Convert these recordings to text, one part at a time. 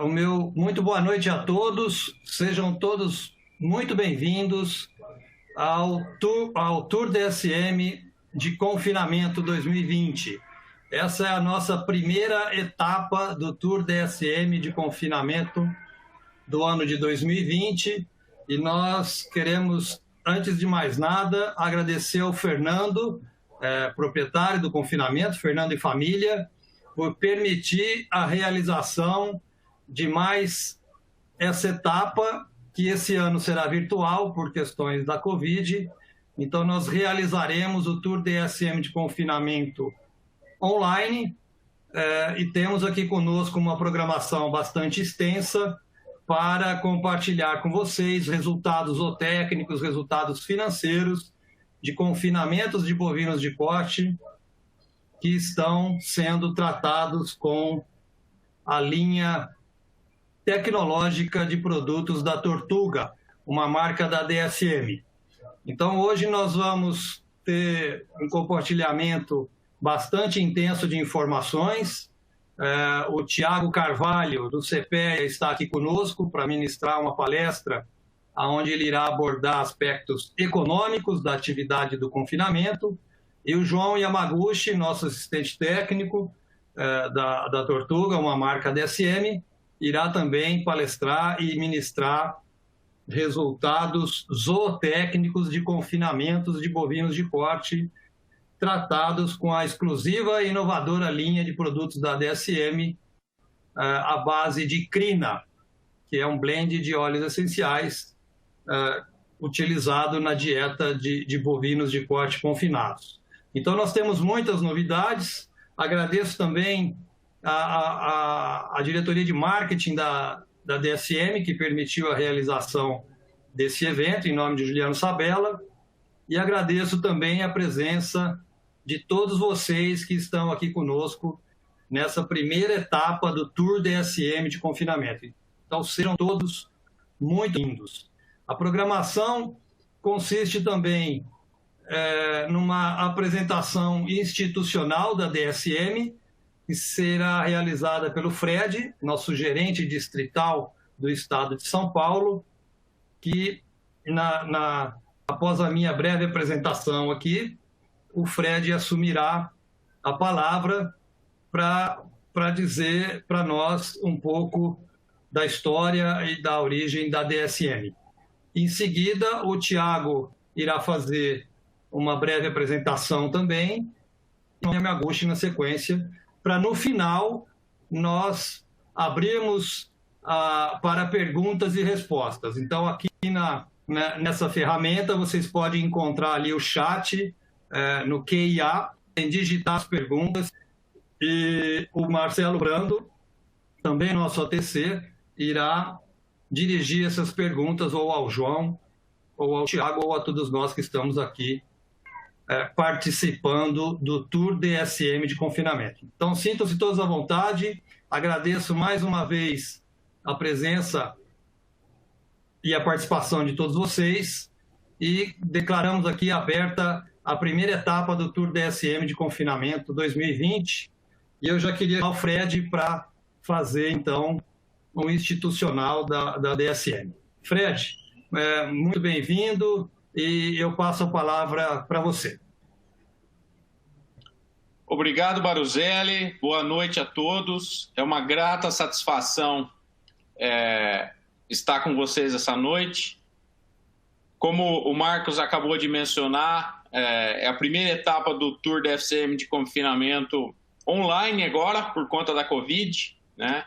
O meu muito boa noite a todos, sejam todos muito bem-vindos ao Tour DSM de Confinamento 2020. Essa é a nossa primeira etapa do Tour DSM de Confinamento do ano de 2020 e nós queremos, antes de mais nada, agradecer ao Fernando, proprietário do Confinamento, Fernando e Família, por permitir a realização de mais essa etapa, que esse ano será virtual por questões da Covid. Então, nós realizaremos o Tour DSM de Confinamento online e temos aqui conosco uma programação bastante extensa para compartilhar com vocês resultados zootécnicos, resultados financeiros de confinamentos de bovinos de corte que estão sendo tratados com a linha tecnológica de produtos da Tortuga, uma marca da DSM. Então, hoje nós vamos ter um compartilhamento bastante intenso de informações. O Tiago Carvalho, do CPEA, está aqui conosco para ministrar uma palestra onde ele irá abordar aspectos econômicos da atividade do confinamento. E o João Yamaguchi, nosso assistente técnico da Tortuga, uma marca DSM, irá também palestrar e ministrar resultados zootécnicos de confinamentos de bovinos de corte tratados com a exclusiva e inovadora linha de produtos da DSM à base de crina, que é um blend de óleos essenciais utilizado na dieta de bovinos de corte confinados. Então, nós temos muitas novidades. Agradeço também a diretoria de marketing da DSM, que permitiu a realização desse evento, em nome de Juliano Sabella, e agradeço também a presença de todos vocês que estão aqui conosco nessa primeira etapa do Tour DSM de Confinamento. Então, sejam todos muito bem-vindos. A programação consiste também numa apresentação institucional da DSM, que será realizada pelo Fred, nosso gerente distrital do estado de São Paulo, que após a minha breve apresentação aqui, o Fred assumirá a palavra para dizer para nós um pouco da história e da origem da DSM. Em seguida, o Tiago irá fazer uma breve apresentação também, e o Yamaguchi na sequência, para no final nós abrirmos para perguntas e respostas. Então, aqui nessa ferramenta, vocês podem encontrar ali o chat no QIA, em digitar as perguntas, e o Marcelo Brando, também nosso ATC, irá dirigir essas perguntas ou ao João, ou ao Tiago, ou a todos nós que estamos aqui participando do Tour DSM de Confinamento. Então, sintam-se todos à vontade. Agradeço mais uma vez a presença e a participação de todos vocês e declaramos aqui aberta a primeira etapa do Tour DSM de Confinamento 2020. E eu já queria chamar o Fred para fazer, então, o institucional da DSM. Fred, muito bem-vindo. E eu passo a palavra para você. Obrigado, Baruzelli. Boa noite a todos. É uma grata satisfação estar com vocês essa noite. Como o Marcos acabou de mencionar, é a primeira etapa do Tour DSM de Confinamento online agora, por conta da Covid, né?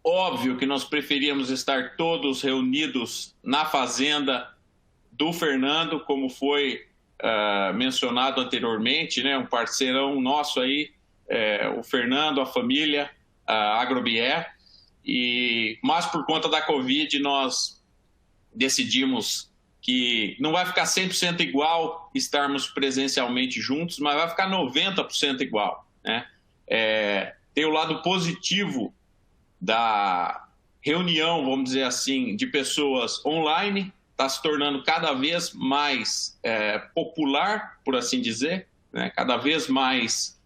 Óbvio que nós preferíamos estar todos reunidos na fazenda do Fernando, como foi mencionado anteriormente, né? Um parceirão nosso aí, o Fernando, a família, a Agrobier, mas por conta da Covid nós decidimos que não vai ficar 100% igual estarmos presencialmente juntos, mas vai ficar 90% igual, né? Tem o lado positivo da reunião, vamos dizer assim, de pessoas online, está se tornando cada vez mais popular, por assim dizer, né? Cada vez mais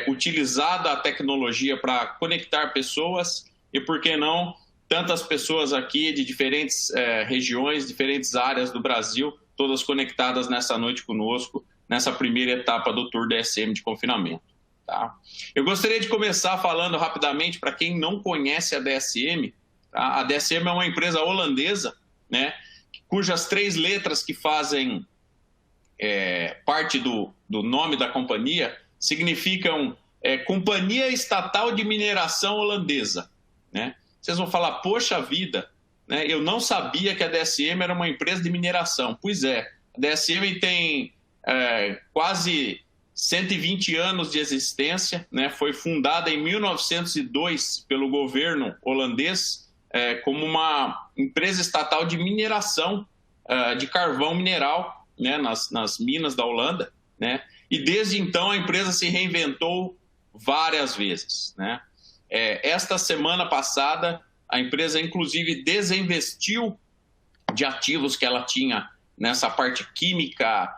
utilizado a tecnologia para conectar pessoas e, por que não, tantas pessoas aqui de diferentes regiões, diferentes áreas do Brasil, todas conectadas nessa noite conosco, nessa primeira etapa do Tour DSM de confinamento. Tá? Eu gostaria de começar falando rapidamente, para quem não conhece a DSM, tá? A DSM é uma empresa holandesa, né, cujas 3 letras que fazem parte do nome da companhia significam Companhia Estatal de Mineração Holandesa. Né? Vocês vão falar, poxa vida, né, eu não sabia que a DSM era uma empresa de mineração. Pois é, a DSM tem quase 120 anos de existência, né? Foi fundada em 1902 pelo governo holandês como uma empresa estatal de mineração de carvão mineral, né? nas minas da Holanda, né? E desde então a empresa se reinventou várias vezes, né? Esta semana passada a empresa inclusive desinvestiu de ativos que ela tinha nessa parte química,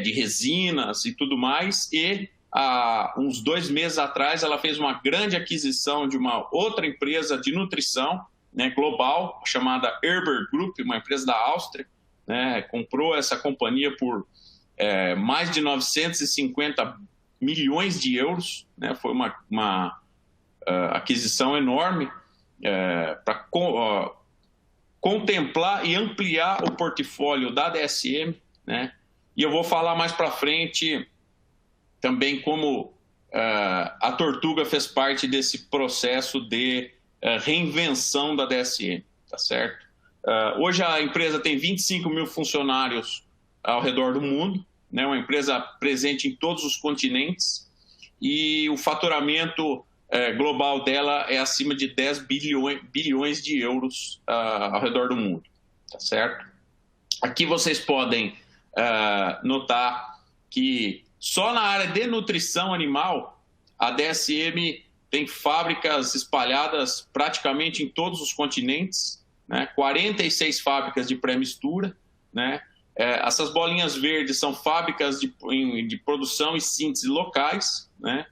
de resinas e tudo mais, e há uns 2 meses atrás ela fez uma grande aquisição de uma outra empresa de nutrição, né, global, chamada Erber Group, uma empresa da Áustria, né, comprou essa companhia por mais de 950 milhões de euros, né, foi uma aquisição enorme para contemplar e ampliar o portfólio da DSM, né? E eu vou falar mais para frente também como a Tortuga fez parte desse processo de reinvenção da DSM, tá certo? Hoje a empresa tem 25 mil funcionários ao redor do mundo, né? Uma empresa presente em todos os continentes, e o faturamento global dela é acima de 10 bilhões de euros ao redor do mundo, tá certo? Aqui vocês podem notar que só na área de nutrição animal a DSM tem fábricas espalhadas praticamente em todos os continentes, né? 46 fábricas de pré-mistura, né? Essas bolinhas verdes são fábricas de produção e síntese locais, né?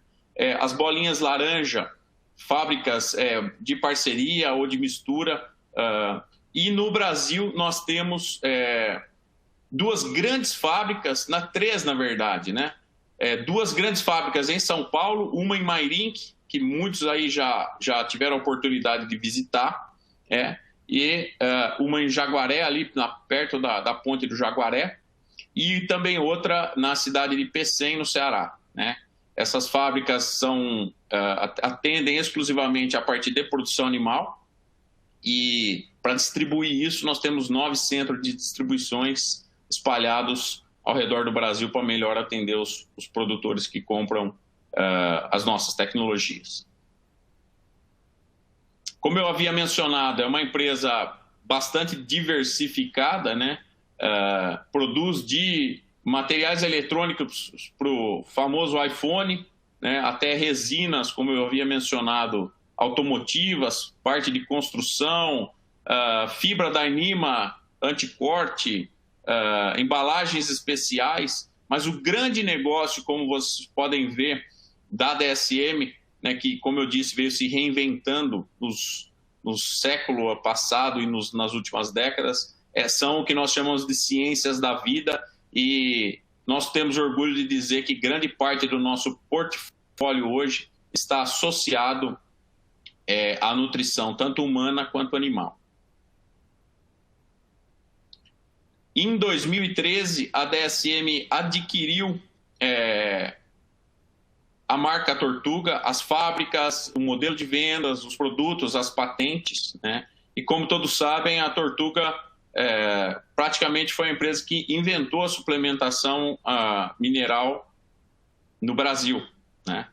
As bolinhas laranja, fábricas de parceria ou de mistura. E no Brasil nós temos 2 grandes fábricas, 3 na verdade, né? 2 grandes fábricas em São Paulo, uma em Mairink, que muitos aí já tiveram a oportunidade de visitar, e uma em Jaguaré, ali perto da ponte do Jaguaré, e também outra na cidade de Pecém, no Ceará, né? Essas fábricas atendem exclusivamente a parte de produção animal, e para distribuir isso nós temos 9 centros de distribuições espalhados ao redor do Brasil para melhor atender os produtores que compram as nossas tecnologias. Como eu havia mencionado, é uma empresa bastante diversificada, né? Produz de materiais eletrônicos para o famoso iPhone, né? Até resinas, como eu havia mencionado, automotivas, parte de construção, fibra Dyneema, anticorte, embalagens especiais, mas o grande negócio, como vocês podem ver, da DSM, né, que, como eu disse, veio se reinventando no século passado e nas últimas décadas, são o que nós chamamos de ciências da vida, e nós temos orgulho de dizer que grande parte do nosso portfólio hoje está associado à nutrição, tanto humana quanto animal. Em 2013, a DSM adquiriu a marca Tortuga, as fábricas, o modelo de vendas, os produtos, as patentes, né? E como todos sabem, a Tortuga praticamente foi a empresa que inventou a suplementação mineral no Brasil, né?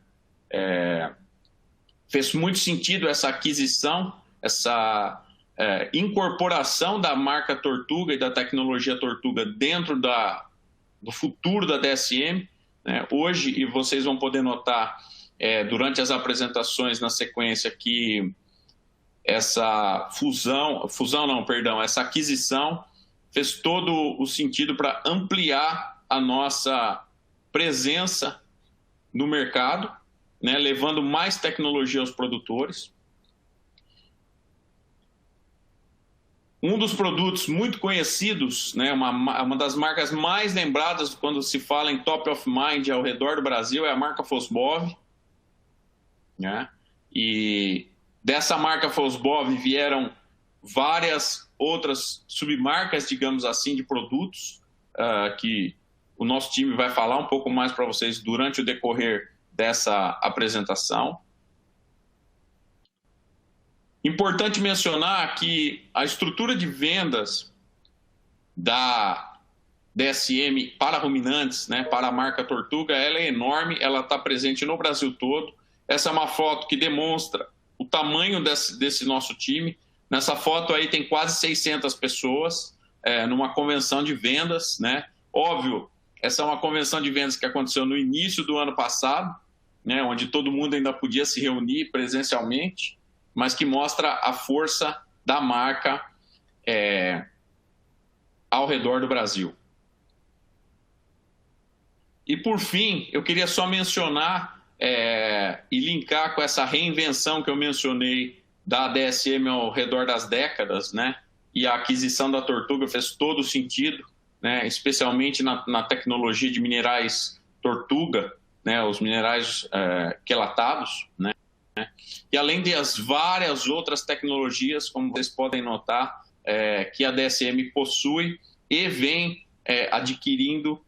Fez muito sentido essa aquisição, essa incorporação da marca Tortuga e da tecnologia Tortuga dentro do futuro da DSM, né? Hoje, e vocês vão poder notar durante as apresentações na sequência, que essa essa aquisição fez todo o sentido para ampliar a nossa presença no mercado, né, levando mais tecnologia aos produtores. Um dos produtos muito conhecidos, né, uma das marcas mais lembradas quando se fala em top of mind ao redor do Brasil é a marca Fosbov, né? E dessa marca Fosbov vieram várias outras submarcas, digamos assim, de produtos que o nosso time vai falar um pouco mais para vocês durante o decorrer dessa apresentação. Importante mencionar que a estrutura de vendas da DSM para ruminantes, né, para a marca Tortuga, ela é enorme, ela está presente no Brasil todo. Essa é uma foto que demonstra o tamanho desse nosso time. Nessa foto aí tem quase 600 pessoas numa convenção de vendas, né? Óbvio, essa é uma convenção de vendas que aconteceu no início do ano passado, né, onde todo mundo ainda podia se reunir presencialmente, mas que mostra a força da marca ao redor do Brasil. E, por fim, eu queria só mencionar e linkar com essa reinvenção que eu mencionei da DSM ao redor das décadas, né? E a aquisição da Tortuga fez todo sentido, né? Especialmente na tecnologia de minerais Tortuga, né? Os minerais quelatados, né? E além das várias outras tecnologias, como vocês podem notar, que a DSM possui e vem adquirindo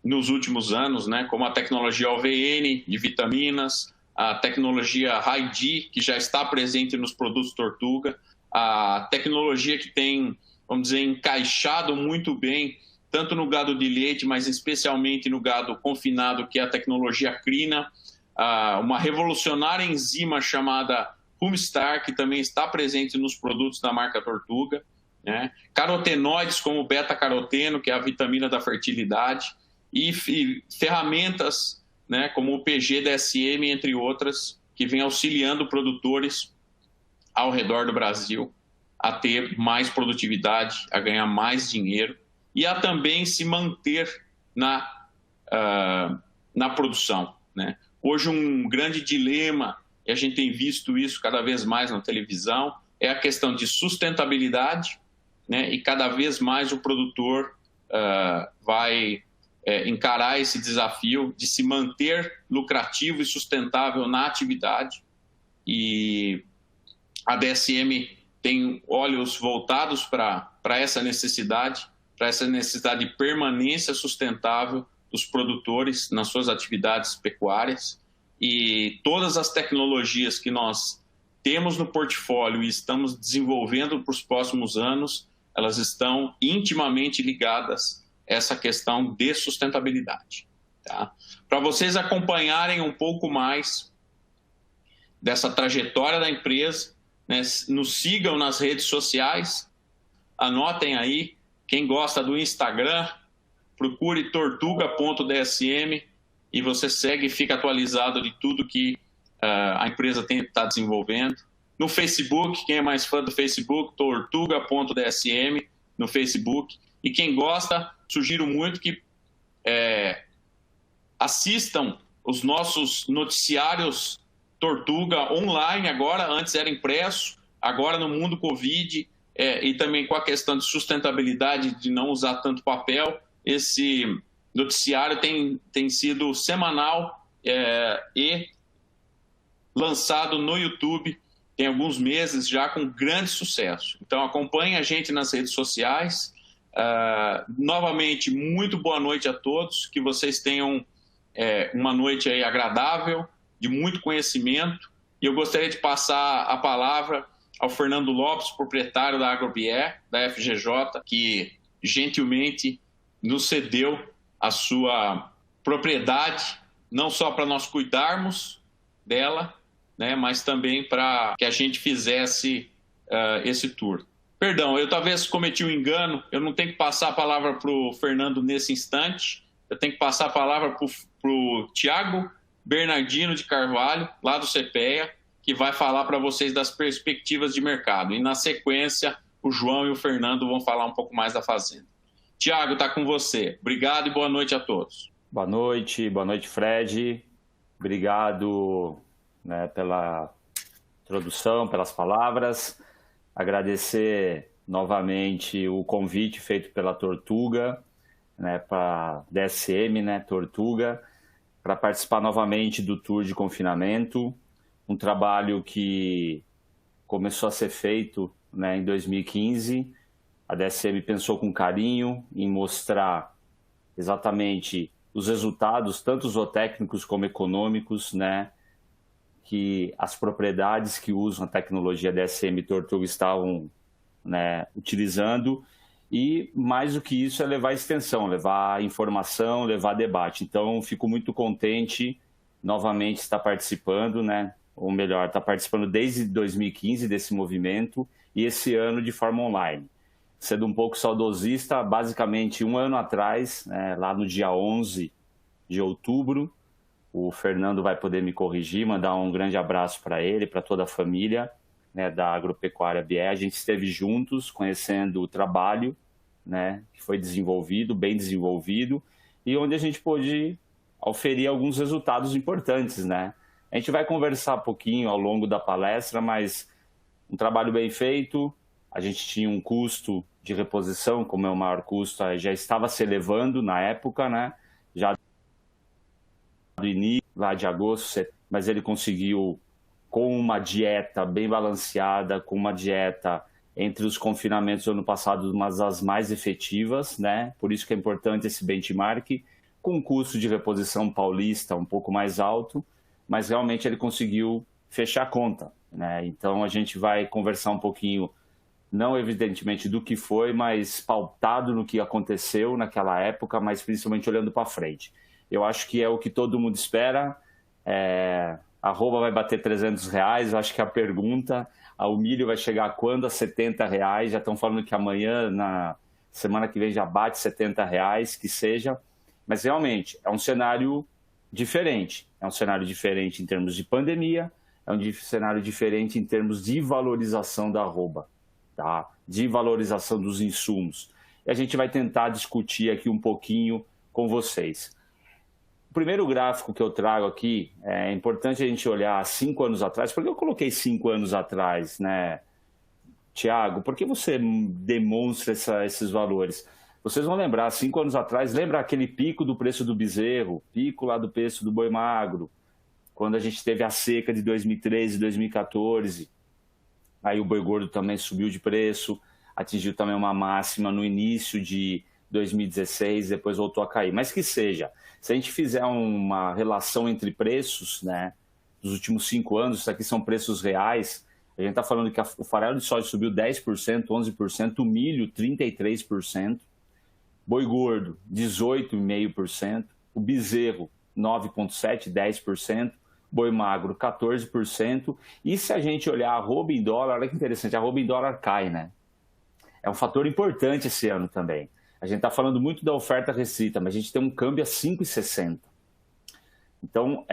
nos últimos anos, né, como a tecnologia OVN de vitaminas, a tecnologia High-D, que já está presente nos produtos Tortuga, a tecnologia que tem, vamos dizer, encaixado muito bem, tanto no gado de leite, mas especialmente no gado confinado, que é a tecnologia Crina, uma revolucionária enzima chamada Humstar, que também está presente nos produtos da marca Tortuga, né? Carotenoides como o beta-caroteno, que é a vitamina da fertilidade, e ferramentas, né, como o PG-DSM, entre outras, que vem auxiliando produtores ao redor do Brasil a ter mais produtividade, a ganhar mais dinheiro e a também se manter na produção, né? Hoje um grande dilema, e a gente tem visto isso cada vez mais na televisão, é a questão de sustentabilidade, né? E cada vez mais o produtor vai encarar esse desafio de se manter lucrativo e sustentável na atividade. E a DSM tem olhos voltados para essa necessidade de permanência sustentável dos produtores nas suas atividades pecuárias, e todas as tecnologias que nós temos no portfólio e estamos desenvolvendo para os próximos anos, elas estão intimamente ligadas a essa questão de sustentabilidade. Tá? Para vocês acompanharem um pouco mais dessa trajetória da empresa, né, nos sigam nas redes sociais, anotem aí, quem gosta do Instagram, procure tortuga.dsm e você segue e fica atualizado de tudo que a empresa está desenvolvendo. No Facebook, quem é mais fã do Facebook, tortuga.dsm no Facebook. E quem gosta, sugiro muito que assistam os nossos noticiários Tortuga online agora, antes era impresso, agora no mundo Covid, e também com a questão de sustentabilidade, de não usar tanto papel, esse noticiário tem sido semanal e lançado no YouTube tem alguns meses já com grande sucesso. Então acompanhe a gente nas redes sociais. Novamente, muito boa noite a todos, que vocês tenham uma noite aí agradável, de muito conhecimento, e eu gostaria de passar a palavra ao Fernando Lopes, proprietário da AgroBié, da FGJ, que gentilmente nos cedeu a sua propriedade, não só para nós cuidarmos dela, né, mas também para que a gente fizesse esse tour. Perdão, eu talvez cometi um engano, eu não tenho que passar a palavra para o Fernando nesse instante, eu tenho que passar a palavra para o Tiago Bernardino de Carvalho, lá do CPEA, que vai falar para vocês das perspectivas de mercado. E na sequência, o João e o Fernando vão falar um pouco mais da fazenda. Tiago, está com você. Obrigado e boa noite a todos. Boa noite Fred. Obrigado, né, pela introdução, pelas palavras. Agradecer novamente o convite feito pela Tortuga, né, para DSM, né, Tortuga, para participar novamente do Tour de Confinamento, um trabalho que começou a ser feito, né, em 2015. A DSM pensou com carinho em mostrar exatamente os resultados, tanto zootécnicos como econômicos, né, que as propriedades que usam a tecnologia DSM Tortuga estavam, né, utilizando, e mais do que isso é levar extensão, levar informação, levar debate. Então, fico muito contente novamente estar participando, né, ou melhor, estar participando desde 2015 desse movimento e esse ano de forma online. Sendo um pouco saudosista, basicamente um ano atrás, né, lá no dia 11 de outubro, o Fernando vai poder me corrigir, mandar um grande abraço para ele, para toda a família, né, da Agropecuária BR. A gente esteve juntos, conhecendo o trabalho, né, que foi desenvolvido, bem desenvolvido, e onde a gente pôde oferir alguns resultados importantes, né? A gente vai conversar um pouquinho ao longo da palestra, mas um trabalho bem feito. A gente tinha um custo de reposição, como é o maior custo, já estava se elevando na época, né? Já do início, lá de agosto, mas ele conseguiu, com uma dieta bem balanceada, com uma dieta entre os confinamentos do ano passado, uma das mais efetivas, né? Por isso que é importante esse benchmark, com um custo de reposição paulista um pouco mais alto, mas realmente ele conseguiu fechar a conta, né? Então a gente vai conversar um pouquinho, não evidentemente do que foi, mas pautado no que aconteceu naquela época, mas principalmente olhando para frente. Eu acho que é o que todo mundo espera. A arroba vai bater R$300, eu acho que é a pergunta. O milho vai chegar a quando? A R$70. Já estão falando que amanhã, na semana que vem, já bate R$70, que seja. Mas realmente é um cenário diferente. É um cenário diferente em termos de pandemia, é um cenário diferente em termos de valorização da arroba, tá? De valorização dos insumos. E a gente vai tentar discutir aqui um pouquinho com vocês. O primeiro gráfico que eu trago aqui, é importante a gente olhar 5 anos atrás. Por que eu coloquei 5 anos atrás, né, Tiago? Por que você demonstra esses valores? Vocês vão lembrar, 5 anos atrás, lembra aquele pico do preço do bezerro, pico lá do preço do boi magro, quando a gente teve a seca de 2013, 2014, aí o boi gordo também subiu de preço, atingiu também uma máxima no início de 2016, depois voltou a cair. Mas que seja, se a gente fizer uma relação entre preços, né, dos últimos 5 anos, isso aqui são preços reais, a gente está falando que o farelo de soja subiu 10%, 11%, o milho 33%, boi gordo 18,5%, o bezerro 9,7%, 10%, boi magro 14%, e se a gente olhar a arroba em dólar, olha que interessante, a arroba em dólar cai, né? É um fator importante esse ano também. A gente está falando muito da oferta restrita, mas a gente tem um câmbio a 5,60. Então,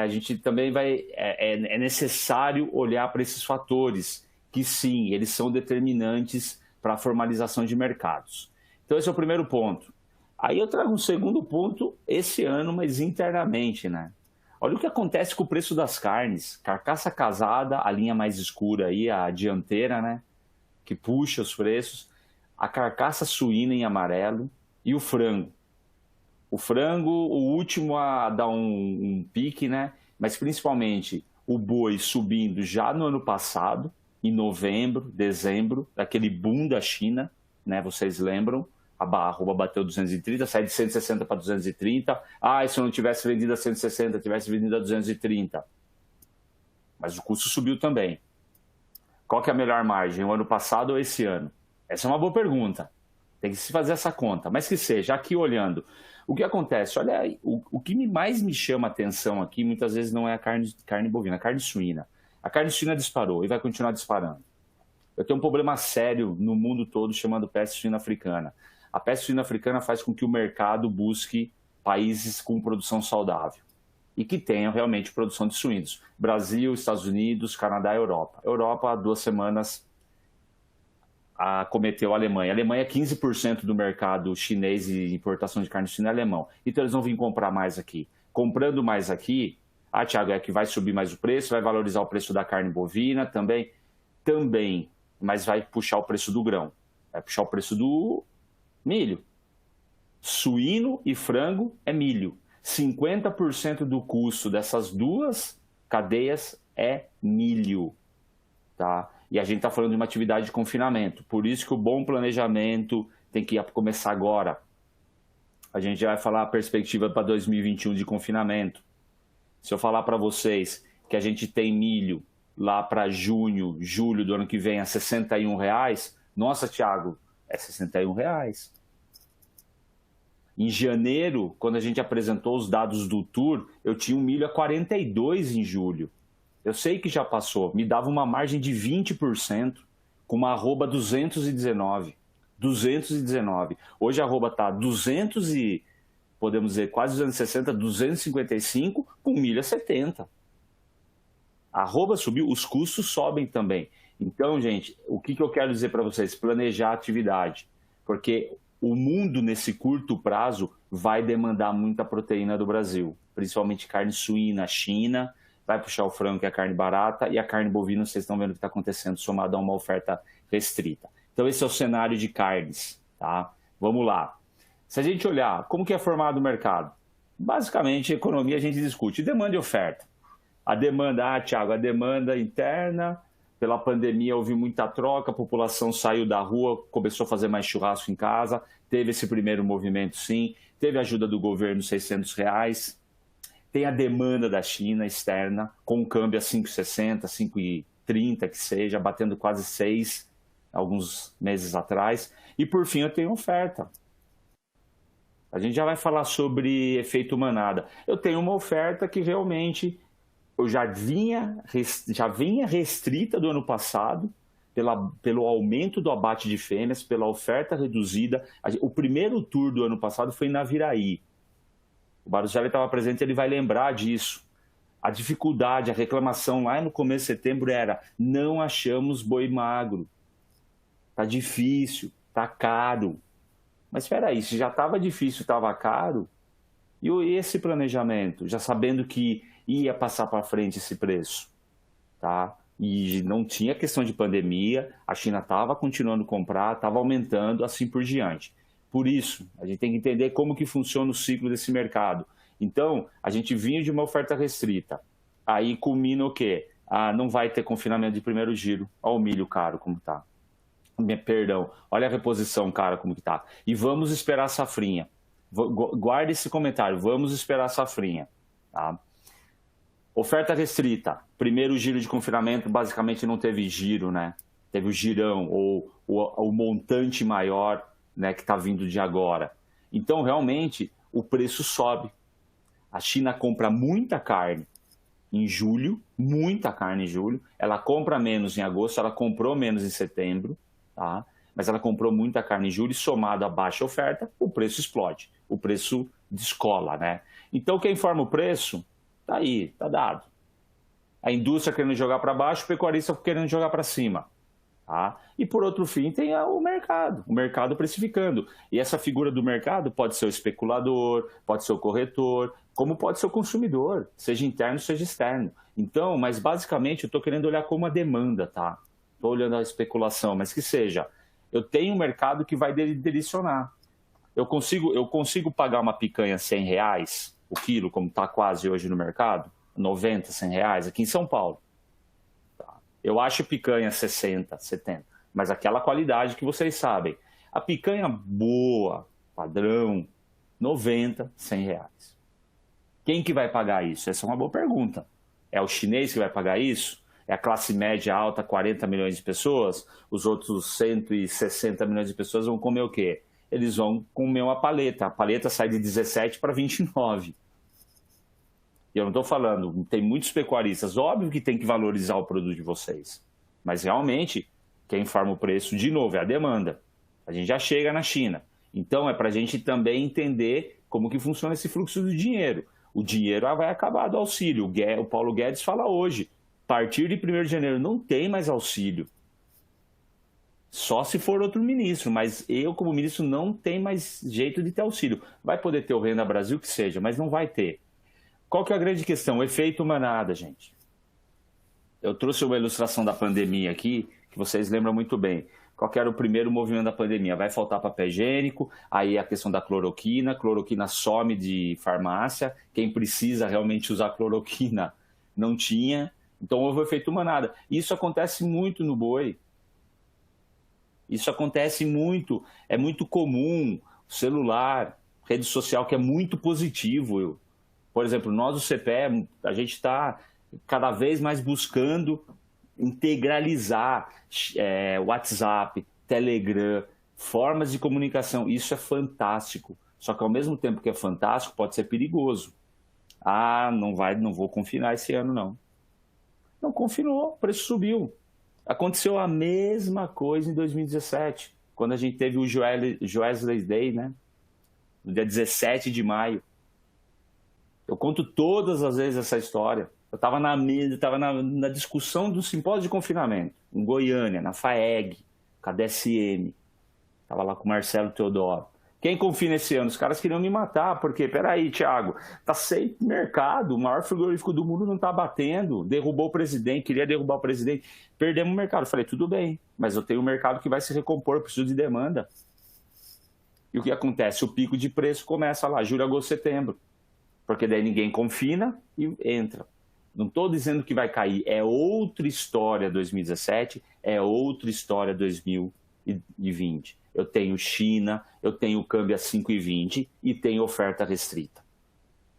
a gente também é necessário olhar para esses fatores, que sim, eles são determinantes para a formalização de mercados. Então, esse é o primeiro ponto. Aí eu trago um segundo ponto esse ano, mas internamente, né? Olha o que acontece com o preço das carnes. Carcaça casada, a linha mais escura aí, a dianteira, né, que puxa os preços. A carcaça suína em amarelo e o frango. O frango, o último a dar um pique, né? Mas principalmente o boi subindo já no ano passado, em novembro, dezembro, daquele boom da China, né? Vocês lembram? A arroba bateu 230, sai de 160 para 230. Ah, se eu não tivesse vendido a 160, tivesse vendido a 230. Mas o custo subiu também. Qual que é a melhor margem, o ano passado ou esse ano? Essa é uma boa pergunta. Tem que se fazer essa conta. Mas que seja, aqui olhando, o que acontece? Olha, o que mais me chama a atenção aqui, muitas vezes não é a carne bovina, a carne suína. A carne suína disparou e vai continuar disparando. Eu tenho um problema sério no mundo todo chamado peste suína africana. A peste suína africana faz com que o mercado busque países com produção saudável e que tenham realmente produção de suínos. Brasil, Estados Unidos, Canadá e Europa. Europa, há 2 semanas, acometeu a Alemanha. A Alemanha é 15% do mercado chinês e importação de carne suína é alemão. Então eles vão vir comprar mais aqui. Comprando mais aqui, Ah, Thiago, é que vai subir mais o preço, vai valorizar o preço da carne bovina também? Também, mas vai puxar o preço do grão, vai puxar o preço do milho. Suíno e frango é milho. 50% do custo dessas duas cadeias é milho, tá? E a gente está falando de uma atividade de confinamento, por isso que o bom planejamento tem que começar agora. A gente já vai falar a perspectiva para 2021 de confinamento. Se eu falar para vocês que a gente tem milho lá para junho, julho do ano que vem a R$61, nossa, Thiago, é R$61. Em janeiro, quando a gente apresentou os dados do Tour, eu tinha um milho a 42 em julho. Eu sei que já passou, me dava uma margem de 20%, com uma arroba 219. 219. Hoje a arroba está 200 e, podemos dizer, quase 260, 255, com milho a 70. A arroba subiu, os custos sobem também. Então, gente, o que eu quero dizer para vocês? Planejar a atividade. Porque o mundo, nesse curto prazo, vai demandar muita proteína do Brasil. Principalmente carne suína, China, vai puxar o frango, que é a carne barata, e a carne bovina, vocês estão vendo o que está acontecendo, somado a uma oferta restrita. Então, esse é o cenário de carnes, tá? Vamos lá. Se a gente olhar como que é formado o mercado, basicamente, economia a gente discute demanda e oferta. A demanda, Thiago, a demanda interna, pela pandemia houve muita troca, a população saiu da rua, começou a fazer mais churrasco em casa, teve esse primeiro movimento sim, teve a ajuda do governo, R$600, tem a demanda da China externa, com um câmbio a 5,60, 5,30 que seja, batendo quase 6 alguns meses atrás. E por fim eu tenho oferta. A gente já vai falar sobre efeito manada. Eu tenho uma oferta que realmente eu já vinha restrita do ano passado, pelo aumento do abate de fêmeas, pela oferta reduzida. O primeiro tour do ano passado foi em Naviraí. O Baruzelli estava presente, ele vai lembrar disso. A dificuldade, a reclamação lá no começo de setembro era: não achamos boi magro. Tá difícil, tá caro. Mas espera aí, se já estava difícil, estava caro, e esse planejamento, já sabendo que ia passar para frente esse preço, tá? E não tinha questão de pandemia, a China estava continuando a comprar, estava aumentando, assim por diante. Por isso, a gente tem que entender como que funciona o ciclo desse mercado. Então, a gente vinha de uma oferta restrita, aí culmina o quê? Não vai ter confinamento de primeiro giro, olha o milho caro como está. Perdão, olha a reposição, cara, como que tá. E vamos esperar a safrinha. Guarde esse comentário, vamos esperar a safrinha. Tá? Oferta restrita. Primeiro giro de confinamento, basicamente não teve giro, né? Teve o girão, ou o montante maior, né, que está vindo de agora. Então, realmente, o preço sobe. A China compra muita carne em julho, muita carne em julho. Ela compra menos em agosto, ela comprou menos em setembro. Tá? Mas ela comprou muita carne em julho e, somado à baixa oferta, o preço explode, o preço descola, né? Então, quem forma o preço, tá aí, tá dado. A indústria querendo jogar para baixo, o pecuarista querendo jogar para cima. Tá? E, por outro fim, tem o mercado precificando. E essa figura do mercado pode ser o especulador, pode ser o corretor, como pode ser o consumidor, seja interno, seja externo. Então, mas basicamente, eu estou querendo olhar como a demanda, tá? Estou olhando a especulação, mas que seja, eu tenho um mercado que vai direcionar. Eu consigo pagar uma picanha R$100 o quilo, como está quase hoje no mercado, 90, R$100 aqui em São Paulo. Tá. Eu acho picanha 60, 70, mas aquela qualidade que vocês sabem. A picanha boa, padrão, 90, R$100. Quem que vai pagar isso? Essa é uma boa pergunta. É o chinês que vai pagar isso? É a classe média alta, 40 milhões de pessoas, os outros 160 milhões de pessoas vão comer o quê? Eles vão comer uma paleta. A paleta sai de 17 para 29. E eu não estou falando, tem muitos pecuaristas, óbvio que tem que valorizar o produto de vocês. Mas realmente, quem forma o preço, de novo, é a demanda. A gente já chega na China. Então, é para a gente também entender como que funciona esse fluxo do dinheiro. O dinheiro vai acabar do auxílio. O Paulo Guedes fala hoje. A partir de 1º de janeiro não tem mais auxílio. Só se for outro ministro, mas eu, como ministro, não tem mais jeito de ter auxílio. Vai poder ter o Renda Brasil, que seja, mas não vai ter. Qual que é a grande questão? O efeito manada, gente. Eu trouxe uma ilustração da pandemia aqui, que vocês lembram muito bem. Qual que era o primeiro movimento da pandemia? Vai faltar papel higiênico, aí a questão da cloroquina some de farmácia, quem precisa realmente usar cloroquina não tinha, então houve o efeito manada. Isso acontece muito no boi. Isso acontece muito, é muito comum, celular, rede social, que é muito positivo. Por exemplo, nós do CPE, a gente está cada vez mais buscando integralizar WhatsApp, Telegram, formas de comunicação. Isso é fantástico. Só que ao mesmo tempo que é fantástico, pode ser perigoso. Não vou confinar esse ano, não. Não confinou, o preço subiu. Aconteceu a mesma coisa em 2017, quando a gente teve o Joesley Day, né? No dia 17 de maio. Eu conto todas as vezes essa história. Eu estava na discussão do simpósio de confinamento, em Goiânia, na FAEG, com a DSM. Estava lá com o Marcelo Teodoro. Quem confina esse ano? Os caras queriam me matar, porque, peraí, Thiago, tá sem mercado, o maior frigorífico do mundo não tá batendo, derrubou o presidente, queria derrubar o presidente, perdemos o mercado. Eu falei, tudo bem, mas eu tenho um mercado que vai se recompor, eu preciso de demanda. E o que acontece? O pico de preço começa lá, julho, agosto, setembro, porque daí ninguém confina e entra. Não estou dizendo que vai cair, é outra história 2017, é outra história 2020. Eu tenho China, eu tenho o câmbio a 5,20 e tenho oferta restrita.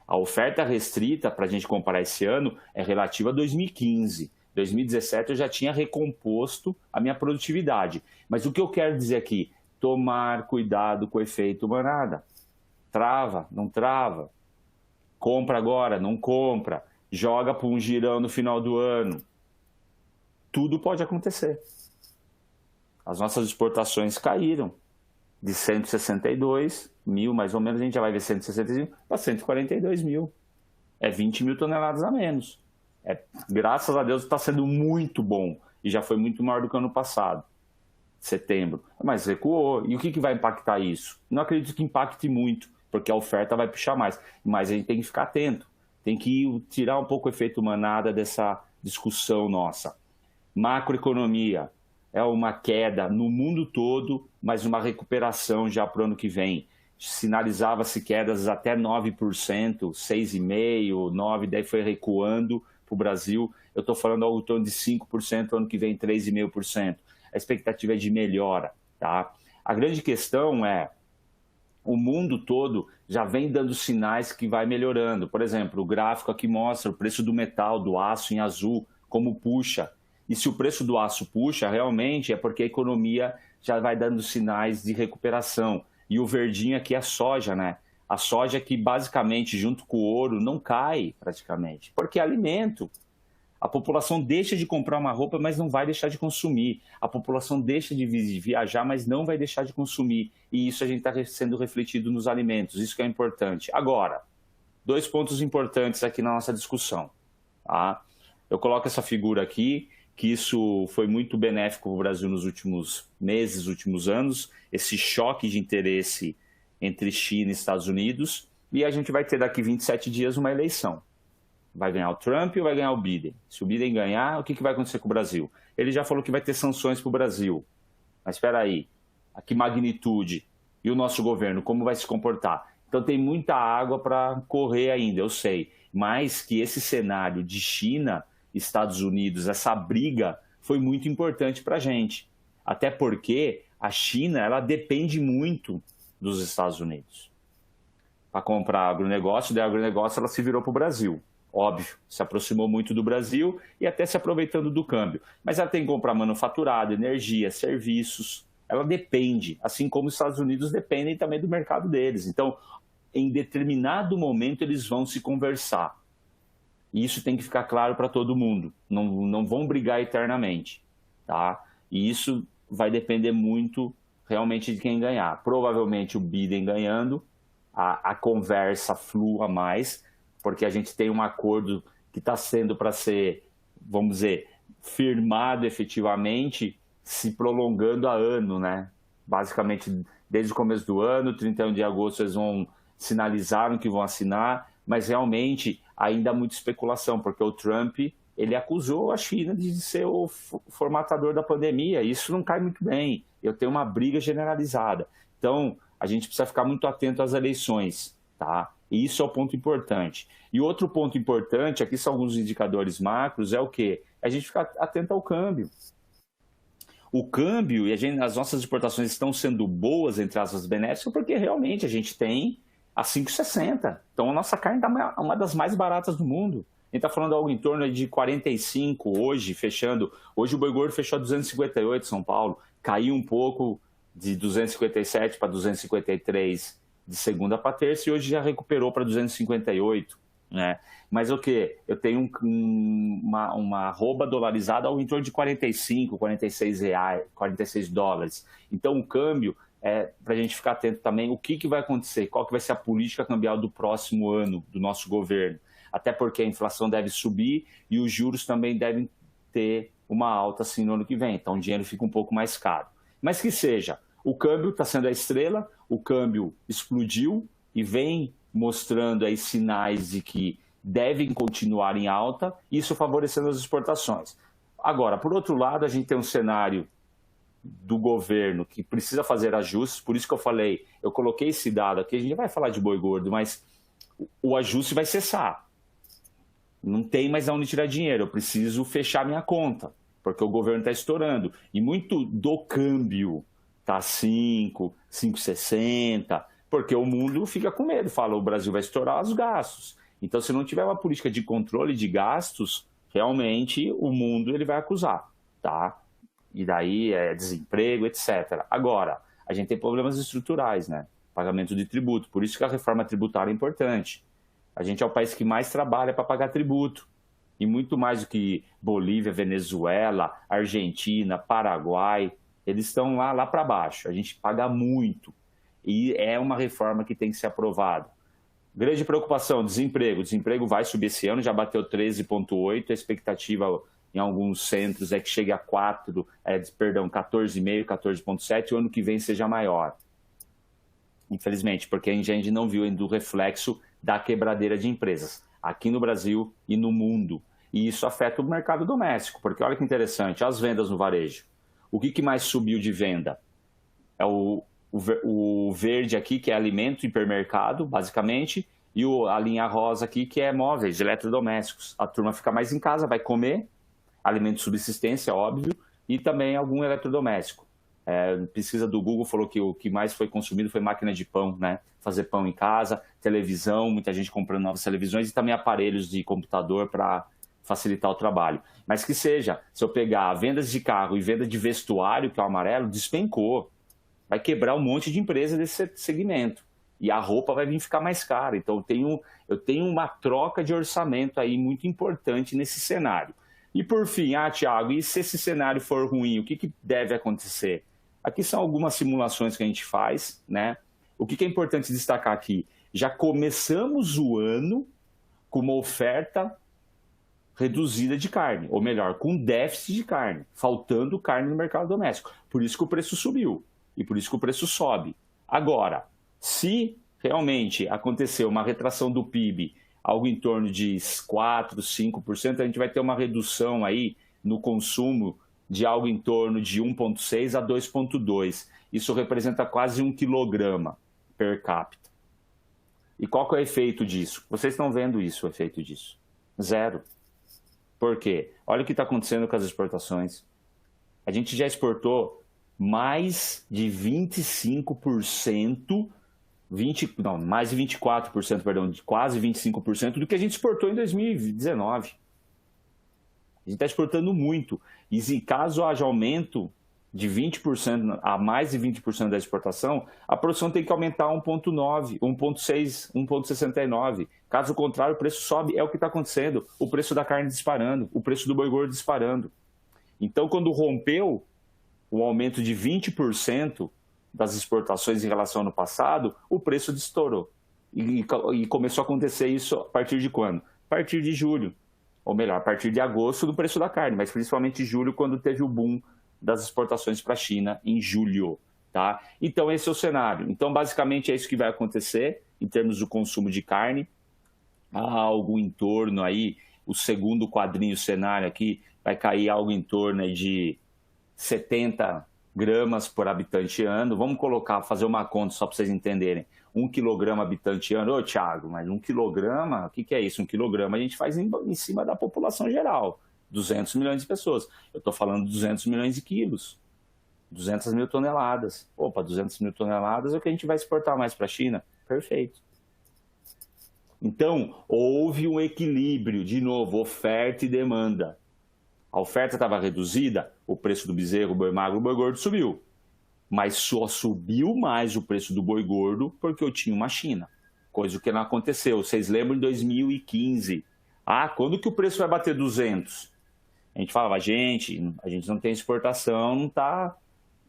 A oferta restrita, para a gente comparar esse ano, é relativa a 2015. 2017 eu já tinha recomposto a minha produtividade. Mas o que eu quero dizer aqui? Tomar cuidado com o efeito manada. Trava, não trava. Compra agora, não compra. Joga para um girão no final do ano. Tudo pode acontecer. As nossas exportações caíram de 162 mil, mais ou menos, a gente já vai ver 165 para 142 mil. É 20 mil toneladas a menos. Graças a Deus está sendo muito bom e já foi muito maior do que o ano passado, setembro. Mas recuou. E o que vai impactar isso? Não acredito que impacte muito, porque a oferta vai puxar mais. Mas a gente tem que ficar atento. Tem que tirar um pouco o efeito manada dessa discussão nossa. Macroeconomia. É uma queda no mundo todo, mas uma recuperação já para o ano que vem. Sinalizava-se quedas até 9%, 6,5%, 9%, daí foi recuando para o Brasil. Eu estou falando ao torno de 5%, ano que vem 3,5%. A expectativa é de melhora. Tá? A grande questão é, o mundo todo já vem dando sinais que vai melhorando. Por exemplo, o gráfico aqui mostra o preço do metal, do aço em azul, como puxa. E se o preço do aço puxa, realmente é porque a economia já vai dando sinais de recuperação. E o verdinho aqui é a soja, né? A soja que basicamente, junto com o ouro, não cai praticamente, porque é alimento. A população deixa de comprar uma roupa, mas não vai deixar de consumir. A população deixa de viajar, mas não vai deixar de consumir. E isso a gente está sendo refletido nos alimentos, isso que é importante. Agora, 2 pontos importantes aqui na nossa discussão. Tá? Eu coloco essa figura aqui, que isso foi muito benéfico para o Brasil nos últimos meses, últimos anos, esse choque de interesse entre China e Estados Unidos, e a gente vai ter daqui 27 dias uma eleição. Vai ganhar o Trump ou vai ganhar o Biden? Se o Biden ganhar, o que vai acontecer com o Brasil? Ele já falou que vai ter sanções para o Brasil. Mas espera aí, a que magnitude? E o nosso governo, como vai se comportar? Então tem muita água para correr ainda, eu sei. Mas que esse cenário de China, Estados Unidos, essa briga foi muito importante para a gente. Até porque a China ela depende muito dos Estados Unidos. Para comprar agronegócio, daí agronegócio ela se virou para o Brasil. Óbvio, se aproximou muito do Brasil e até se aproveitando do câmbio. Mas ela tem que comprar manufaturado, energia, serviços. Ela depende, assim como os Estados Unidos dependem também do mercado deles. Então, em determinado momento, eles vão se conversar. E isso tem que ficar claro para todo mundo. Não vão brigar eternamente. Tá? E isso vai depender muito realmente de quem ganhar. Provavelmente o Biden ganhando, a conversa flua mais, porque a gente tem um acordo que está sendo para ser, vamos dizer, firmado efetivamente, se prolongando há ano, né? Basicamente, desde o começo do ano, 31 de agosto, eles sinalizaram que vão assinar, mas realmente ainda há muita especulação, porque o Trump, ele acusou a China de ser o formatador da pandemia, e isso não cai muito bem. Eu tenho uma briga generalizada. Então, a gente precisa ficar muito atento às eleições, tá? E isso é o ponto importante. E outro ponto importante, aqui são alguns indicadores macros, é o quê? A gente ficar atento ao câmbio. O câmbio, e as nossas exportações estão sendo boas, entre aspas, benéficas, porque realmente a gente tem a 5,60. Então, a nossa carne está uma das mais baratas do mundo. A gente está falando algo em torno de 45 hoje, fechando. Hoje o boi gordo fechou a 258 em São Paulo, caiu um pouco de 257 para 253 de segunda para terça e hoje já recuperou para 258. Né? Mas o que? Eu tenho uma arroba dolarizada ao em torno de 45, 46 reais, 46 dólares. Então o câmbio é para a gente ficar atento também o que vai acontecer, qual que vai ser a política cambial do próximo ano do nosso governo. Até porque a inflação deve subir e os juros também devem ter uma alta assim no ano que vem. Então o dinheiro fica um pouco mais caro. Mas que seja, o câmbio está sendo a estrela, o câmbio explodiu e vem mostrando aí sinais de que devem continuar em alta, isso favorecendo as exportações. Agora, por outro lado, a gente tem um cenário do governo que precisa fazer ajustes, por isso que eu coloquei esse dado aqui, a gente vai falar de boi gordo, mas o ajuste vai cessar. Não tem mais de onde tirar dinheiro, eu preciso fechar minha conta, porque o governo está estourando. E muito do câmbio está 5,60, porque o mundo fica com medo, fala, o Brasil vai estourar os gastos. Então, se não tiver uma política de controle de gastos, realmente o mundo ele vai acusar, tá? E daí é desemprego, etc. Agora, a gente tem problemas estruturais, né? Pagamento de tributo, por isso que a reforma tributária é importante. A gente é o país que mais trabalha para pagar tributo. E muito mais do que Bolívia, Venezuela, Argentina, Paraguai, eles estão lá para baixo. A gente paga muito. E é uma reforma que tem que ser aprovada. Grande preocupação, desemprego. O desemprego vai subir esse ano, já bateu 13,8. A expectativa em alguns centros é que chegue a 14,5, 14,7. O ano que vem seja maior. Infelizmente, porque a gente não viu ainda o reflexo da quebradeira de empresas, aqui no Brasil e no mundo. E isso afeta o mercado doméstico, porque olha que interessante, as vendas no varejo. O que mais subiu de venda? É o verde aqui, que é alimento, hipermercado, basicamente, e a linha rosa aqui, que é móveis, eletrodomésticos. A turma fica mais em casa, vai comer, alimento de subsistência, óbvio, e também algum eletrodoméstico. Pesquisa do Google falou que o que mais foi consumido foi máquina de pão, né? Fazer pão em casa, televisão, muita gente comprando novas televisões e também aparelhos de computador para facilitar o trabalho. Mas que seja, se eu pegar vendas de carro e venda de vestuário, que é o amarelo, despencou. Vai quebrar um monte de empresas desse segmento. E a roupa vai vir ficar mais cara. Então eu tenho uma troca de orçamento aí muito importante nesse cenário. E por fim, Thiago, e se esse cenário for ruim, o que deve acontecer? Aqui são algumas simulações que a gente faz, né? O que é importante destacar aqui? Já começamos o ano com uma oferta reduzida de carne, ou melhor, com déficit de carne, faltando carne no mercado doméstico. Por isso que o preço subiu e por isso que o preço sobe. Agora, se realmente acontecer uma retração do PIB, algo em torno de 4%, 5%, a gente vai ter uma redução aí no consumo de algo em torno de 1,6 a 2,2. Isso representa quase 1 quilograma per capita. E qual que é o efeito disso? Vocês estão vendo isso, o efeito disso? Zero. Por quê? Olha o que está acontecendo com as exportações. A gente já exportou mais de 25%, mais de 24%, perdão, de quase 25% do que a gente exportou em 2019. A gente está exportando muito. E se caso haja aumento de 20% a mais de 20% da exportação, a produção tem que aumentar 1,9, 1,6, 1,69. Caso contrário, o preço sobe. É o que está acontecendo. O preço da carne disparando, o preço do boi gordo disparando. Então, quando rompeu o aumento de 20% das exportações em relação ao ano passado, o preço estourou. E começou a acontecer isso a partir de quando? A partir de julho. Ou melhor, a partir de agosto do preço da carne, mas principalmente julho, quando teve o boom das exportações para a China em julho. Tá? Então, esse é o cenário. Então, basicamente, é isso que vai acontecer em termos do consumo de carne. algo em torno aí, o segundo quadrinho cenário aqui, vai cair algo em torno aí de 70 gramas por habitante ano. Vamos colocar, fazer uma conta só para vocês entenderem. 1 quilograma habitante ano. Ô, Thiago, mas 1 quilograma, o que é isso? 1 quilograma a gente faz em cima da população geral. 200 milhões de pessoas. Eu estou falando de 200 milhões de quilos. 200 mil toneladas. Opa, 200 mil toneladas é o que a gente vai exportar mais para a China. Perfeito. Então, houve um equilíbrio, de novo, oferta e demanda. A oferta estava reduzida, o preço do bezerro, boi magro, boi gordo subiu. Mas só subiu mais o preço do boi gordo porque eu tinha uma China. Coisa que não aconteceu. Vocês lembram em 2015? Ah, quando que o preço vai bater 200? A gente falava, a gente não tem exportação, não está...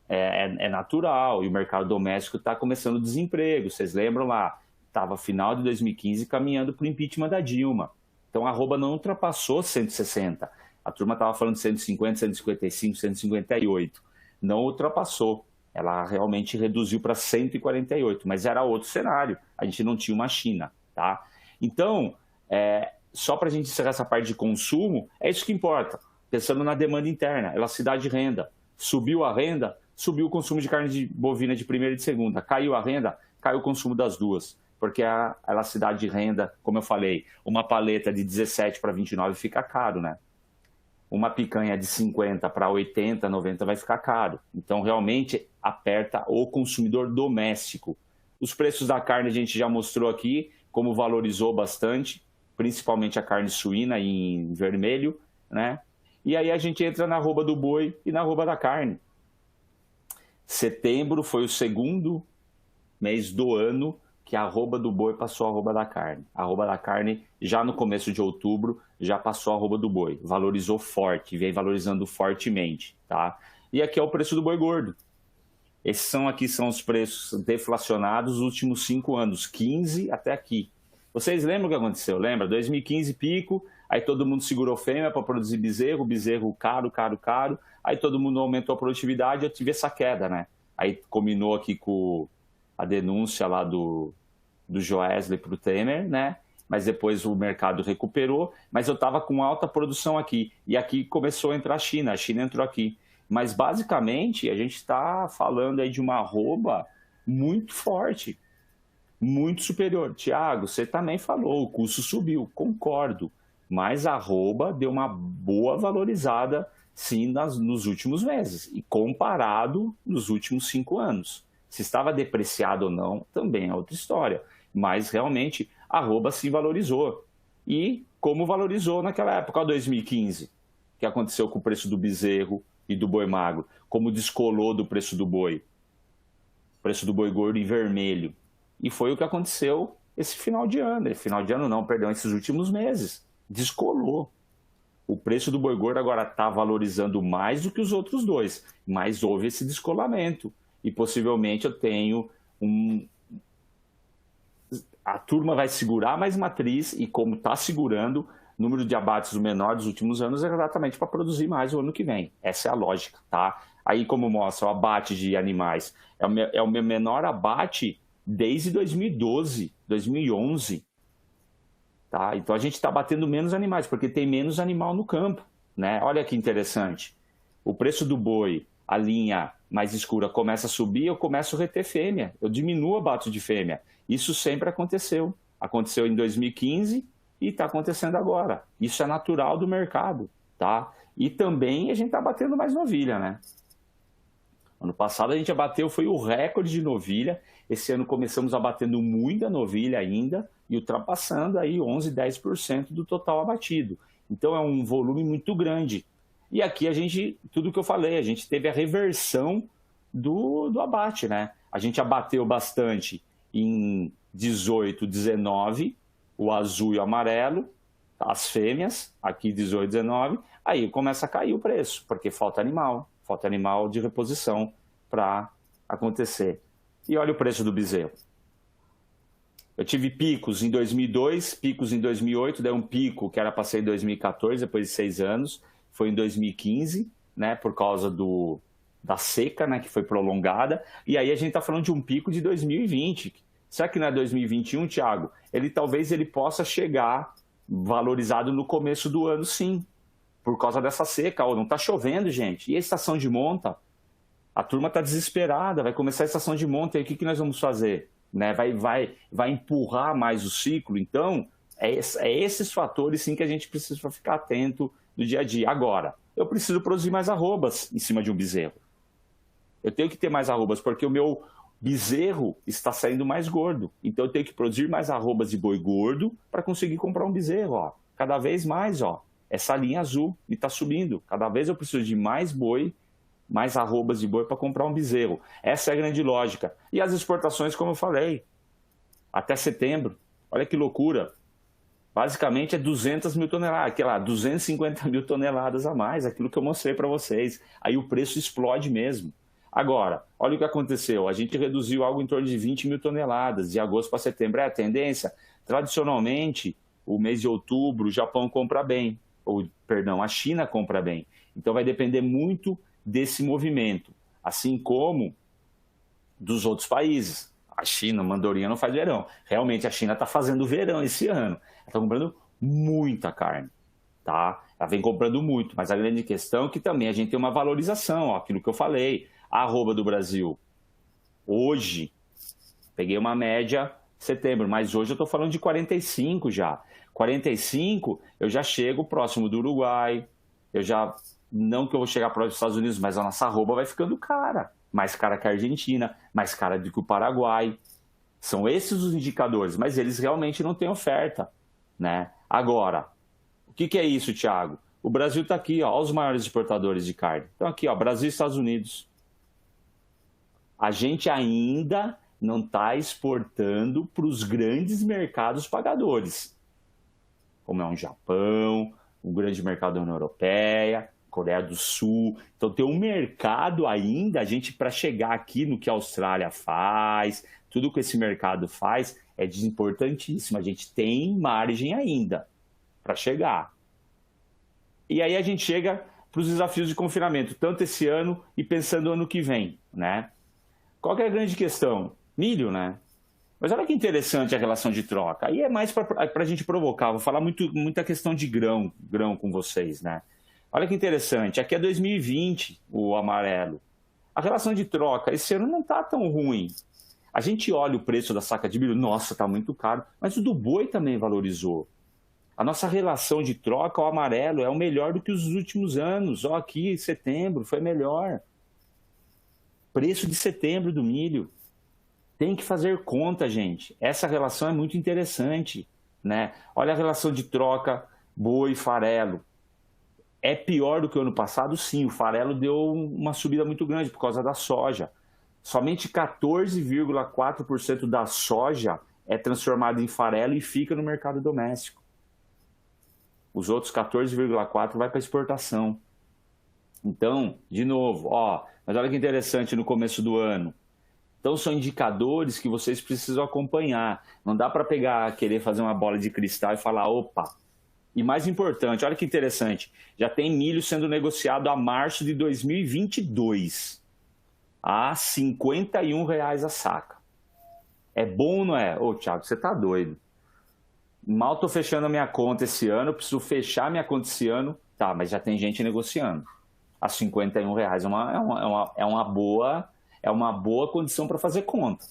É natural. E o mercado doméstico está começando o desemprego. Vocês lembram lá? Estava final de 2015 caminhando para o impeachment da Dilma. Então a arroba não ultrapassou 160. A turma estava falando de 150, 155, 158. Não ultrapassou. Ela realmente reduziu para 148, mas era outro cenário. A gente não tinha uma China, tá? Então, só para a gente encerrar essa parte de consumo, é isso que importa. Pensando na demanda interna, elasticidade de renda. Subiu a renda, subiu o consumo de carne bovina de primeira e de segunda. Caiu a renda, caiu o consumo das duas. Porque a elasticidade de renda, como eu falei, uma paleta de 17 para 29 fica caro, né? Uma picanha de 50 para 80, 90 vai ficar caro. Então, realmente, aperta o consumidor doméstico. Os preços da carne a gente já mostrou aqui, como valorizou bastante, principalmente a carne suína em vermelho, né? E aí a gente entra na arroba do boi e na arroba da carne. Setembro foi o segundo mês do ano que a arroba do boi passou a arroba da carne. A arroba da carne, já no começo de outubro, já passou a arroba do boi. Valorizou forte, vem valorizando fortemente, tá? E aqui é o preço do boi gordo. Esses aqui são os preços deflacionados dos últimos 5 anos, 15 até aqui. Vocês lembram o que aconteceu? Lembra? 2015 pico, aí todo mundo segurou fêmea para produzir bezerro, bezerro caro, caro, caro. Aí todo mundo aumentou a produtividade e eu tive essa queda, né? Aí combinou aqui com a denúncia lá do Joesley para o Temer, né? Mas depois o mercado recuperou, mas eu estava com alta produção aqui. E aqui começou a entrar a China entrou aqui. Mas basicamente a gente está falando aí de uma arroba muito forte, muito superior. Tiago, você também falou, o custo subiu, concordo. Mas a arroba deu uma boa valorizada, sim, nos últimos meses. E comparado nos últimos 5 anos. Se estava depreciado ou não, também é outra história. Mas, realmente, a arroba se valorizou. E como valorizou naquela época, 2015, que aconteceu com o preço do bezerro e do boi magro, como descolou do preço do boi. O preço do boi gordo em vermelho. E foi o que aconteceu esse final de ano. Esses últimos meses. Descolou. O preço do boi gordo agora está valorizando mais do que os outros dois. Mas houve esse descolamento. E possivelmente eu tenho a turma vai segurar mais matriz e como está segurando, o número de abates menor dos últimos anos é exatamente para produzir mais o ano que vem. Essa é a lógica, tá? Aí como mostra o abate de animais, é o meu menor abate desde 2012, 2011. Tá? Então a gente está batendo menos animais, porque tem menos animal no campo, né? Olha que interessante. O preço do boi, a linha mais escura começa a subir, eu começo a reter fêmea, eu diminuo o abate de fêmea. Isso sempre aconteceu. Aconteceu em 2015 e está acontecendo agora. Isso é natural do mercado, tá? E também a gente está batendo mais novilha, né? Ano passado a gente abateu, foi o recorde de novilha. Esse ano começamos abatendo muita novilha ainda e ultrapassando aí 11, 10% do total abatido. Então é um volume muito grande. E aqui a gente, tudo que eu falei, a gente teve a reversão do abate, né? A gente abateu bastante em 18, 19, o azul e o amarelo, as fêmeas, aqui 18, 19, aí começa a cair o preço, porque falta animal de reposição para acontecer. E olha o preço do bezerro. Eu tive picos em 2002, picos em 2008, daí um pico que era para ser em 2014, depois de 6 anos, foi em 2015, né, por causa da seca, né, que foi prolongada, e aí a gente está falando de um pico de 2020, Será que não é 2021, Thiago? Talvez ele possa chegar valorizado no começo do ano, sim, por causa dessa seca. Não está chovendo, gente. E a estação de monta? A turma está desesperada, vai começar a estação de monta, e aí o que nós vamos fazer? Né? Vai empurrar mais o ciclo? Então, é esses fatores, sim, que a gente precisa ficar atento no dia a dia. Agora, eu preciso produzir mais arrobas em cima de um bezerro. Eu tenho que ter mais arrobas, porque o meu bezerro está saindo mais gordo. Então, eu tenho que produzir mais arrobas de boi gordo para conseguir comprar um bezerro. Ó. Cada vez mais, ó, essa linha azul está subindo. Cada vez eu preciso de mais boi, mais arrobas de boi para comprar um bezerro. Essa é a grande lógica. E as exportações, como eu falei, até setembro. Olha que loucura. Basicamente é 200 mil toneladas, aquela 250 mil toneladas a mais, aquilo que eu mostrei para vocês. Aí o preço explode mesmo. Agora, olha o que aconteceu. A gente reduziu algo em torno de 20 mil toneladas, de agosto para setembro. É a tendência? Tradicionalmente, o mês de outubro, o Japão compra bem. A China compra bem. Então vai depender muito desse movimento, assim como dos outros países. A China, mandorinha não faz verão. Realmente a China está fazendo verão esse ano. Ela está comprando muita carne, tá? Ela vem comprando muito, mas a grande questão é que também a gente tem uma valorização, ó, aquilo que eu falei. A arroba do Brasil, hoje, peguei uma média setembro, mas hoje eu estou falando de 45 já. 45, eu já chego próximo do Uruguai, não que eu vou chegar próximo dos Estados Unidos, mas a nossa arroba vai ficando cara. Mais cara que a Argentina, mais cara do que o Paraguai. São esses os indicadores, mas eles realmente não têm oferta, né? Agora, o que é isso, Thiago? O Brasil está aqui, ó, os maiores exportadores de carne. Então aqui, ó, Brasil e Estados Unidos. A gente ainda não está exportando para os grandes mercados pagadores, como é um Japão, um grande mercado da União Europeia, Coreia do Sul. Então tem um mercado ainda, a gente para chegar aqui no que a Austrália faz, tudo que esse mercado faz é importantíssimo. A gente tem margem ainda para chegar. E aí a gente chega para os desafios de confinamento, tanto esse ano e pensando no ano que vem, né? Qual que é a grande questão? Milho, né? Mas olha que interessante a relação de troca. Aí é mais para a gente provocar. Vou falar muita questão de grão com vocês, né? Olha que interessante. Aqui é 2020, o amarelo. A relação de troca esse ano não está tão ruim. A gente olha o preço da saca de milho, nossa, está muito caro. Mas o do boi também valorizou. A nossa relação de troca, o amarelo, é o melhor do que os últimos anos. Ó, aqui em setembro foi melhor. Preço de setembro do milho. Tem que fazer conta, gente. Essa relação é muito interessante, né? Olha a relação de troca boi e farelo. É pior do que o ano passado? Sim, o farelo deu uma subida muito grande por causa da soja. Somente 14,4% da soja é transformada em farelo e fica no mercado doméstico. Os outros 14,4% vai para exportação. Então, de novo, ó, mas olha que interessante no começo do ano. Então, são indicadores que vocês precisam acompanhar. Não dá para querer fazer uma bola de cristal e falar, opa. E mais importante, olha que interessante, já tem milho sendo negociado a março de 2022, a R$ 51,00 a saca. É bom ou não é? Ô, Thiago, você tá doido. Mal tô fechando a minha conta esse ano, eu preciso fechar a minha conta esse ano. Tá, mas já tem gente negociando. A R$ 51,00 é uma boa condição para fazer conta.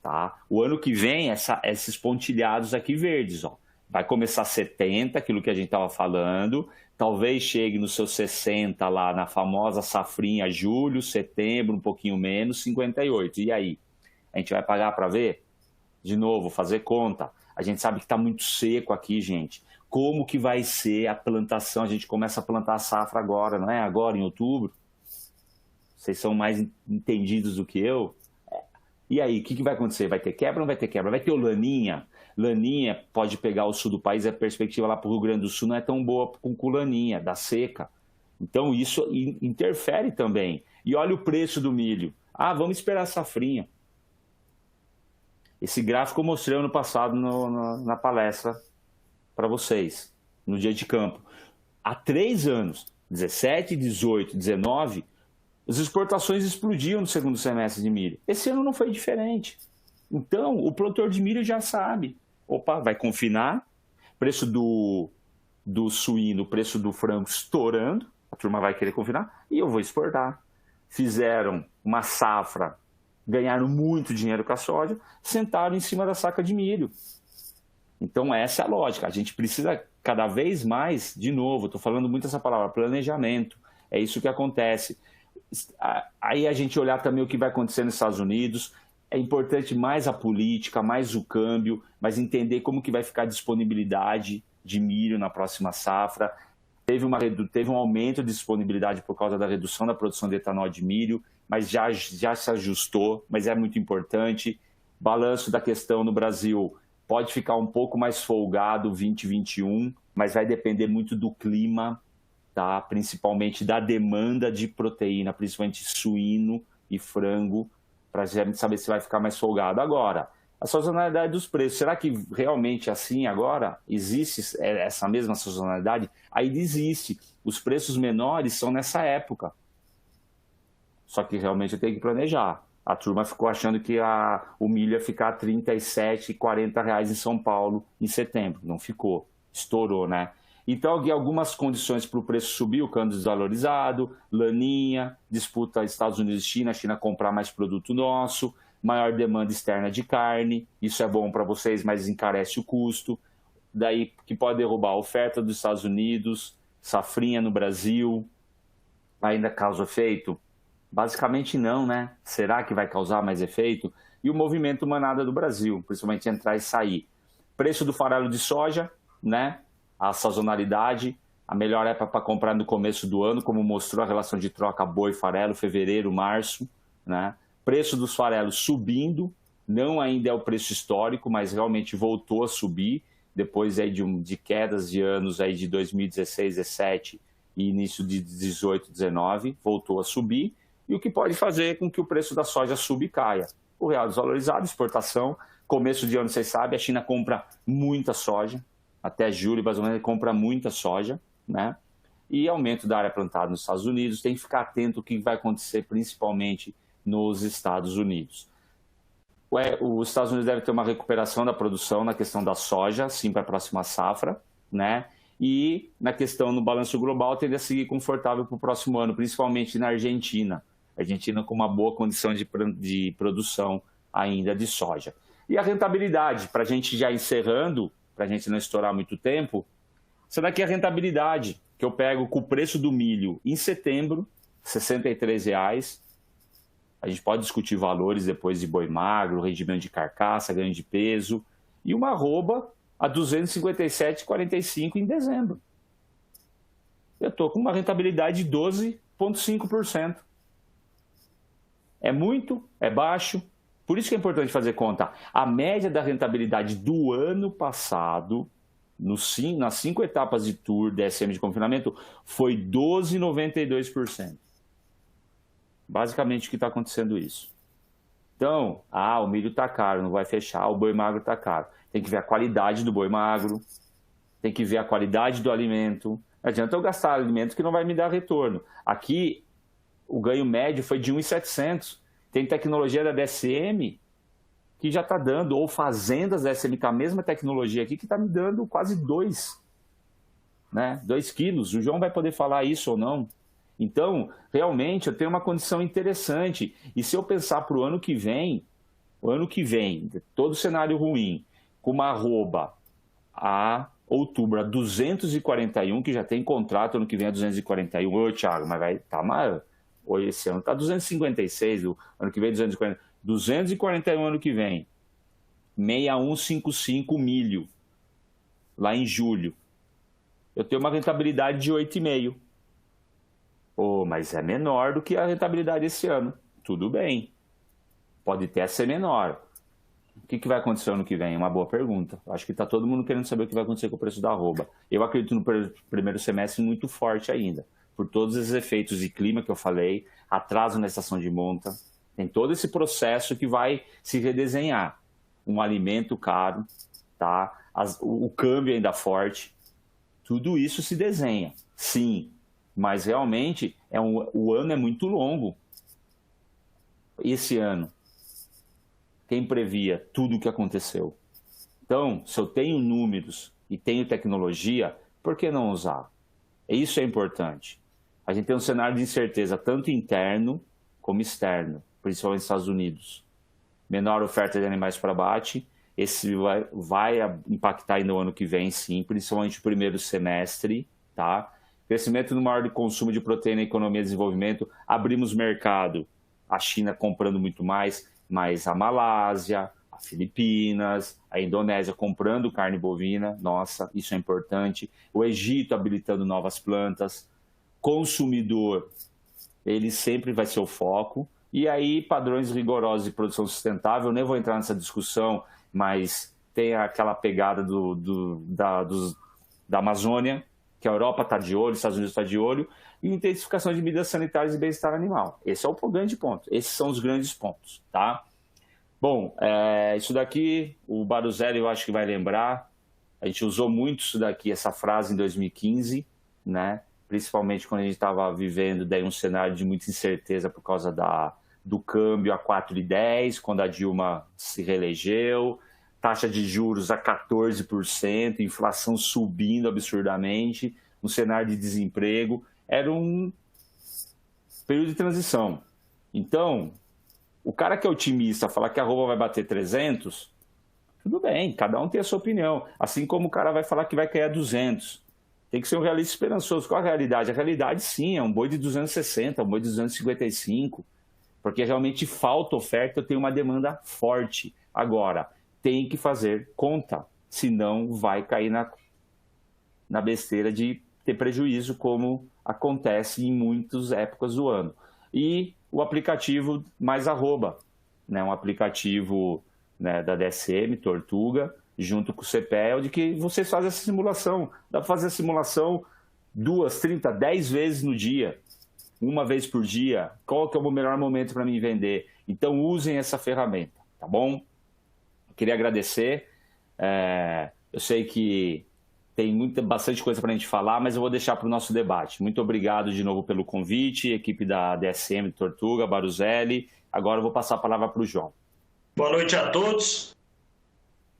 Tá? O ano que vem, esses pontilhados aqui verdes, ó, vai começar 70, aquilo que a gente estava falando, talvez chegue nos seus 60 lá na famosa safrinha, julho, setembro, um pouquinho menos, 58. E aí? A gente vai pagar para ver? De novo, fazer conta. A gente sabe que está muito seco aqui, gente. Como que vai ser a plantação? A gente começa a plantar a safra agora, não é? Agora, em outubro. Vocês são mais entendidos do que eu. E aí, o que vai acontecer? Vai ter quebra ou não vai ter quebra? Vai ter o laninha? Laninha pode pegar o sul do país, a perspectiva lá para o Rio Grande do Sul não é tão boa com laninha, da seca. Então isso interfere também. E olha o preço do milho. Ah, vamos esperar a safrinha. Esse gráfico eu mostrei ano passado na palestra para vocês, no dia de campo. Há 3 anos, 17, 18, 19, as exportações explodiam no segundo semestre de milho. Esse ano não foi diferente. Então, o produtor de milho já sabe. Opa, vai confinar, preço do suíno, preço do frango estourando, a turma vai querer confinar, e eu vou exportar. Fizeram uma safra, ganharam muito dinheiro com a soja, sentaram em cima da saca de milho. Então, essa é a lógica. A gente precisa cada vez mais, de novo, estou falando muito essa palavra, planejamento. É isso que acontece. Aí a gente olhar também o que vai acontecer nos Estados Unidos. É importante mais a política, mais o câmbio, mas entender como que vai ficar a disponibilidade de milho na próxima safra. Teve um aumento de disponibilidade por causa da redução da produção de etanol de milho, mas já se ajustou, mas é muito importante. Balanço da questão no Brasil pode ficar um pouco mais folgado 2021, mas vai depender muito do clima, tá? Principalmente da demanda de proteína, principalmente suíno e frango, para a gente saber se vai ficar mais folgado. Agora, a sazonalidade dos preços, será que realmente assim agora existe essa mesma sazonalidade? Ainda existe. Os preços menores são nessa época. Só que realmente eu tenho que planejar. A turma ficou achando que o milho ia ficar R$ 37, R$ 40 em São Paulo em setembro. Não ficou. Estourou, né? Então, algumas condições para o preço subir, o câmbio desvalorizado, laninha, disputa Estados Unidos e China, a China comprar mais produto nosso, maior demanda externa de carne, isso é bom para vocês, mas encarece o custo. Daí que pode derrubar a oferta dos Estados Unidos, safrinha no Brasil, ainda causa efeito? Basicamente não, né? Será que vai causar mais efeito? E o movimento manada do Brasil, principalmente entrar e sair. Preço do farelo de soja, né? A sazonalidade, a melhor época para comprar no começo do ano, como mostrou a relação de troca boi-farelo, fevereiro, março, né? Preço dos farelos subindo, não ainda é o preço histórico, mas realmente voltou a subir, depois aí de quedas de anos aí de 2016, 17 e início de 18, 19, voltou a subir, e o que pode fazer com que o preço da soja suba e caia. O real desvalorizado, exportação, começo de ano, vocês sabem, a China compra muita soja, até julho, mais ou menos, compra muita soja, né? E aumento da área plantada nos Estados Unidos, tem que ficar atento ao que vai acontecer, principalmente nos Estados Unidos. Os Estados Unidos devem ter uma recuperação da produção na questão da soja, sim, para a próxima safra, né? E na questão no balanço global, tende a seguir confortável para o próximo ano, principalmente na Argentina. Argentina com uma boa condição de produção ainda de soja. E a rentabilidade, para a gente já encerrando, para a gente não estourar muito tempo, será que a rentabilidade que eu pego com o preço do milho em setembro, R$ 63,00, a gente pode discutir valores depois de boi magro, rendimento de carcaça, ganho de peso, e uma arroba a R$ 257,45 em dezembro. Eu estou com uma rentabilidade de 12,5%. É muito? É baixo? Por isso que é importante fazer conta. A média da rentabilidade do ano passado, nas 5 etapas de tour DSM de confinamento, foi 12,92%. Basicamente o que está acontecendo isso. Então, o milho está caro, não vai fechar, o boi magro está caro. Tem que ver a qualidade do boi magro, tem que ver a qualidade do alimento. Não adianta eu gastar alimento que não vai me dar retorno. Aqui, o ganho médio foi de 1.700. Tem tecnologia da DSM que já está dando, ou fazendas da DSM com a mesma tecnologia aqui, que está me dando quase 2, né? 2 quilos. O João vai poder falar isso ou não. Então, realmente, eu tenho uma condição interessante. E se eu pensar para o ano que vem, todo cenário ruim, com uma arroba a outubro a 241, que já tem contrato, ano que vem a 241. Ô, Thiago, mas vai estar maior. Esse ano está 256, o ano que vem 240. 241 ano que vem. 6155 milho, lá em julho. Eu tenho uma rentabilidade de 8,5. Mas é menor do que a rentabilidade esse ano. Tudo bem. Pode até ser menor. O que vai acontecer ano que vem? Uma boa pergunta. Acho que está todo mundo querendo saber o que vai acontecer com o preço da arroba. Eu acredito no primeiro semestre muito forte ainda. Por todos esses efeitos de clima que eu falei, atraso na estação de monta, tem todo esse processo que vai se redesenhar. Um alimento caro, tá? O câmbio ainda forte, tudo isso se desenha, sim, mas realmente o ano é muito longo. Esse ano, Quem previa tudo o que aconteceu? Então, se eu tenho números e tenho tecnologia, por que não usar? Isso é importante. A gente tem um cenário de incerteza tanto interno como externo, principalmente nos Estados Unidos. Menor oferta de animais para abate, esse vai impactar ainda o ano que vem, sim, principalmente o primeiro semestre, tá? Crescimento no maior de consumo de proteína, economia e desenvolvimento, abrimos mercado, a China comprando muito mais, mas a Malásia, a Filipinas, a Indonésia comprando carne bovina, nossa, isso é importante. O Egito habilitando novas plantas, consumidor, ele sempre vai ser o foco. E aí, padrões rigorosos de produção sustentável, nem vou entrar nessa discussão, mas tem aquela pegada da Amazônia, que a Europa está de olho, os Estados Unidos está de olho, e intensificação de medidas sanitárias e bem-estar animal. Esse é o grande ponto. Esses são os grandes pontos, tá? Bom, isso daqui, o Baruzelli eu acho que vai lembrar, a gente usou muito isso daqui, essa frase em 2015, né? Principalmente quando a gente estava vivendo daí um cenário de muita incerteza por causa do câmbio a 4,10, quando a Dilma se reelegeu, taxa de juros a 14%, inflação subindo absurdamente, um cenário de desemprego. Era um período de transição. Então, o cara que é otimista falar que a arroba vai bater 300, tudo bem, cada um tem a sua opinião. Assim como o cara vai falar que vai cair a 200. Tem que ser um realista esperançoso. Qual a realidade? A realidade, sim, é um boi de 260, um boi de 255, porque realmente falta oferta, eu tenho uma demanda forte. Agora, tem que fazer conta, senão vai cair na besteira de ter prejuízo, como acontece em muitas épocas do ano. E o aplicativo mais arroba, né? Um aplicativo, né, da DSM, Tortuga, junto com o CPEL, de que vocês fazem essa simulação. Dá para fazer a simulação 2, 30, 10 vezes no dia, uma vez por dia. Qual que é o melhor momento para mim vender? Então usem essa ferramenta, tá bom? Eu queria agradecer. Eu sei que tem bastante coisa para a gente falar, mas eu vou deixar para o nosso debate. Muito obrigado de novo pelo convite, equipe da DSM, Tortuga, Baruzelli. Agora eu vou passar a palavra para o João. Boa noite a todos.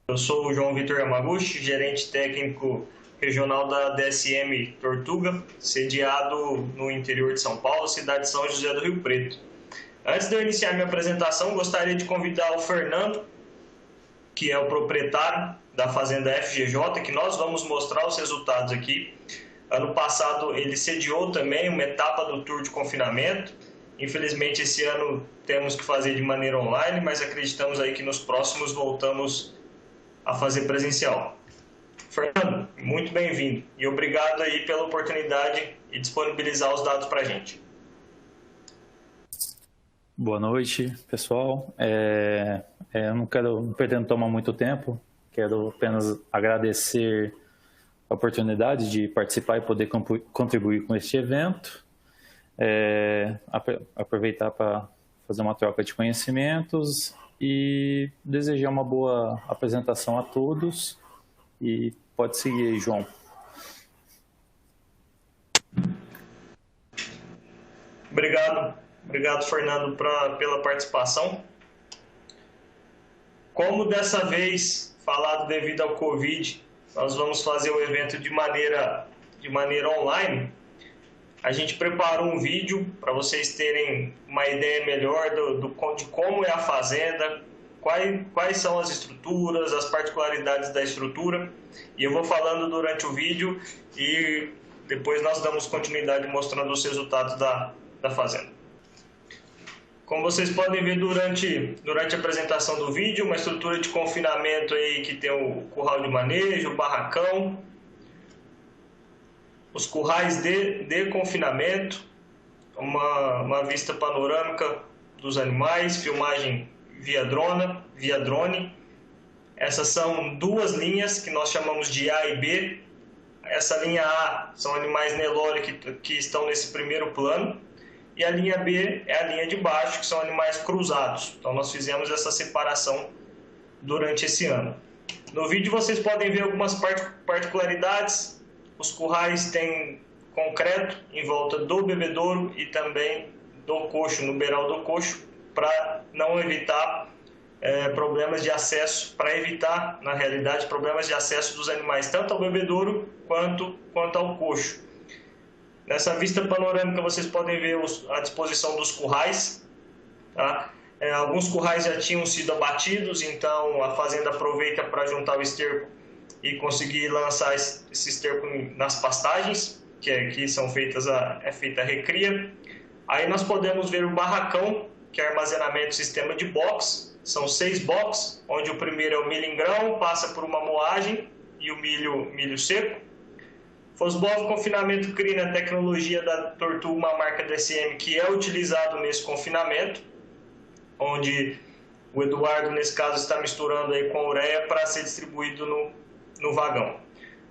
Eu sou o João Vitor Yamaguchi, gerente técnico regional da DSM Tortuga, sediado no interior de São Paulo, cidade de São José do Rio Preto. Antes de eu iniciar minha apresentação, gostaria de convidar o Fernando, que é o proprietário da Fazenda FGJ, que nós vamos mostrar os resultados aqui. Ano passado ele sediou também uma etapa do Tour de Confinamento. Infelizmente esse ano temos que fazer de maneira online, mas acreditamos aí que nos próximos voltamos a fazer presencial. Fernando, muito bem-vindo e obrigado aí pela oportunidade e disponibilizar os dados para a gente. Boa noite, pessoal. Eu não pretendo tomar muito tempo, quero apenas agradecer a oportunidade de participar e poder contribuir com este evento, aproveitar para fazer uma troca de conhecimentos e desejar uma boa apresentação a todos. E pode seguir aí, João. Obrigado, Fernando, pela participação. Como dessa vez, falado devido ao Covid, nós vamos fazer o evento de maneira online, a gente preparou um vídeo para vocês terem uma ideia melhor de como é a fazenda, quais são as estruturas, as particularidades da estrutura, e eu vou falando durante o vídeo e depois nós damos continuidade mostrando os resultados da fazenda. Como vocês podem ver durante a apresentação do vídeo, uma estrutura de confinamento aí que tem o curral de manejo, o barracão, os currais de confinamento, uma vista panorâmica dos animais, filmagem via drone. Essas são duas linhas que nós chamamos de A e B. Essa linha A são animais Nelore que estão nesse primeiro plano, e a linha B é a linha de baixo, que são animais cruzados. Então nós fizemos essa separação durante esse ano. No vídeo vocês podem ver algumas particularidades. Os currais têm concreto em volta do bebedouro e também do coxo, no beiral do coxo, para não evitar problemas de acesso, para evitar, na realidade, problemas de acesso dos animais, tanto ao bebedouro quanto ao coxo. Nessa vista panorâmica vocês podem ver a disposição dos currais, tá? Alguns currais já tinham sido abatidos, então a fazenda aproveita para juntar o esterco e conseguir lançar esse esterco nas pastagens, que aqui são feita a recria. Aí nós podemos ver o barracão, que é armazenamento sistema de box. São 6 boxes, onde o primeiro é o milho em grão, passa por uma moagem e o milho seco. Fosbov confinamento crina, tecnologia da Tortuga, uma marca DSM que é utilizado nesse confinamento, onde o Eduardo, nesse caso, está misturando aí com a ureia para ser distribuído no vagão.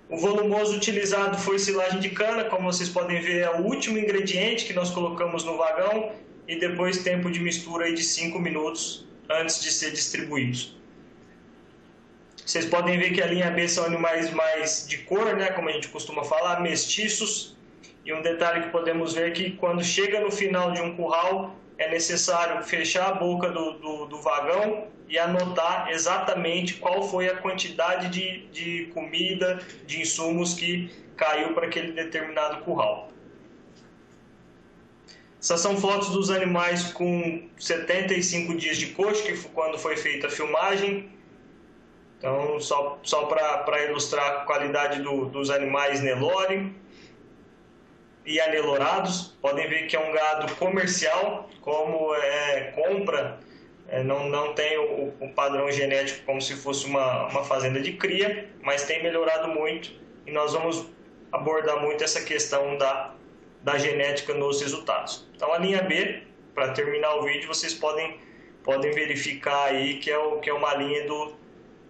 O volumoso utilizado foi silagem de cana, como vocês podem ver, é o último ingrediente que nós colocamos no vagão, e depois tempo de mistura aí de 5 minutos antes de ser distribuídos. Vocês podem ver que a linha B são animais mais de cor, né, como a gente costuma falar, mestiços. E um detalhe que podemos ver é que quando chega no final de um curral, é necessário fechar a boca do vagão e anotar exatamente qual foi a quantidade de comida, de insumos que caiu para aquele determinado curral. Essas são fotos dos animais com 75 dias de coxo, que foi quando foi feita a filmagem. Então, só para ilustrar a qualidade dos animais Nelore e anelorados. Podem ver que é um gado comercial, como compra, não tem o padrão genético como se fosse uma fazenda de cria, mas tem melhorado muito, e nós vamos abordar muito essa questão da genética nos resultados. Então, a linha B, para terminar o vídeo, vocês podem verificar aí que é uma linha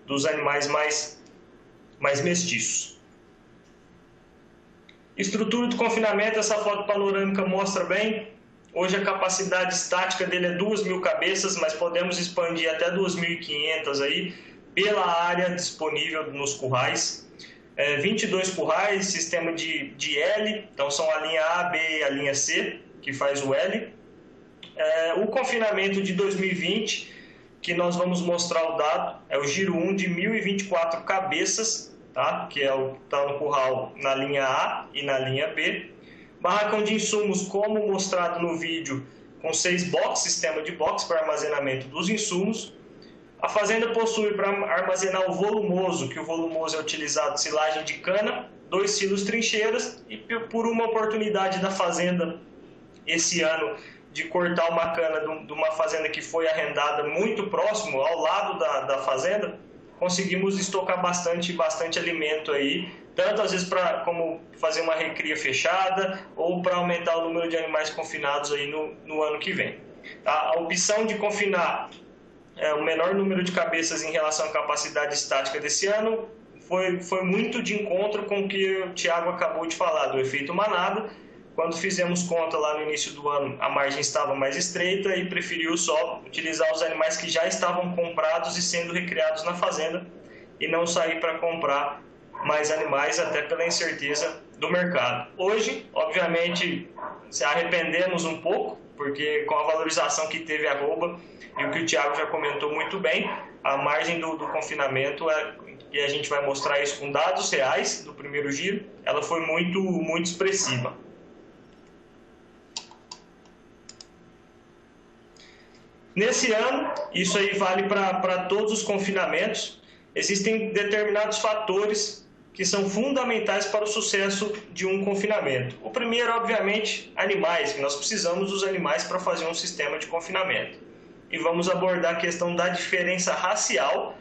dos animais mais mestiços. Estrutura do confinamento, essa foto panorâmica mostra bem. Hoje a capacidade estática dele é 2.000 cabeças, mas podemos expandir até 2.500 aí pela área disponível nos currais. 22 currais, sistema de L, então são a linha A, B e a linha C, que faz o L. O confinamento de 2020, que nós vamos mostrar o dado, é o giro 1 de 1.024 cabeças, tá? Que está no curral na linha A e na linha B. Barracão de insumos, como mostrado no vídeo, com 6 boxes, sistema de box para armazenamento dos insumos. A fazenda possui para armazenar o volumoso, que o volumoso é utilizado silagem de cana, 2 silos trincheiras, e por uma oportunidade da fazenda esse ano de cortar uma cana de uma fazenda que foi arrendada muito próximo, ao lado da fazenda, conseguimos estocar bastante alimento aí, tanto às vezes como fazer uma recria fechada ou para aumentar o número de animais confinados aí no ano que vem. A opção de confinar o menor número de cabeças em relação à capacidade estática desse ano foi muito de encontro com o que o Thiago acabou de falar, do efeito manada. Quando fizemos conta lá no início do ano, a margem estava mais estreita e preferiu só utilizar os animais que já estavam comprados e sendo recriados na fazenda e não sair para comprar mais animais, até pela incerteza do mercado. Hoje, obviamente, se arrependemos um pouco, porque com a valorização que teve a arroba e o que o Thiago já comentou muito bem, a margem do confinamento, e a gente vai mostrar isso com dados reais do primeiro giro, ela foi muito expressiva. Nesse ano, isso aí vale para todos os confinamentos, existem determinados fatores que são fundamentais para o sucesso de um confinamento. O primeiro, obviamente, animais, que nós precisamos dos animais para fazer um sistema de confinamento. E vamos abordar a questão da diferença racial,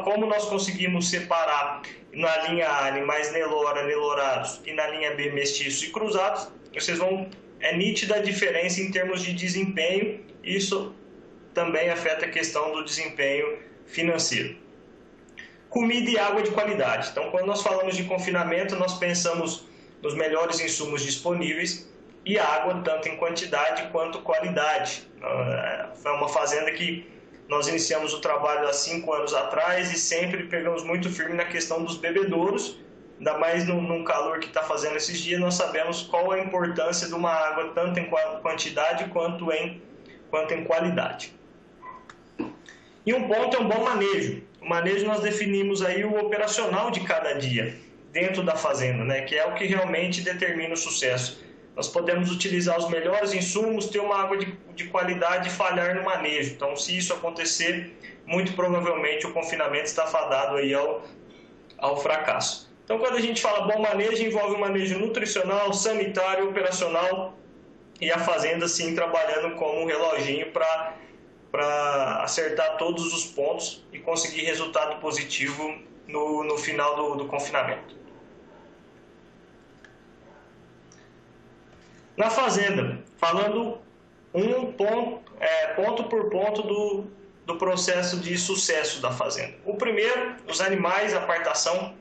como nós conseguimos separar na linha A animais Nelora, Nelorados, e na linha B mestiços e cruzados, é nítida a diferença em termos de desempenho, isso também afeta a questão do desempenho financeiro. Comida e água de qualidade. Então, quando nós falamos de confinamento, nós pensamos nos melhores insumos disponíveis e água, tanto em quantidade quanto qualidade. Foi uma fazenda que nós iniciamos o trabalho há 5 anos atrás e sempre pegamos muito firme na questão dos bebedouros, ainda mais num calor que está fazendo esses dias, nós sabemos qual a importância de uma água, tanto em quantidade quanto em qualidade. E um ponto é um bom manejo. O manejo nós definimos aí o operacional de cada dia dentro da fazenda, né? Que é o que realmente determina o sucesso. Nós podemos utilizar os melhores insumos, ter uma água de qualidade e falhar no manejo. Então, se isso acontecer, muito provavelmente o confinamento está fadado aí ao fracasso. Então, quando a gente fala bom manejo, envolve o manejo nutricional, sanitário, operacional e a fazenda, sim, trabalhando como um reloginho para acertar todos os pontos e conseguir resultado positivo no final do confinamento. Na fazenda, falando ponto por ponto do processo de sucesso da fazenda. O primeiro, os animais, a apartação.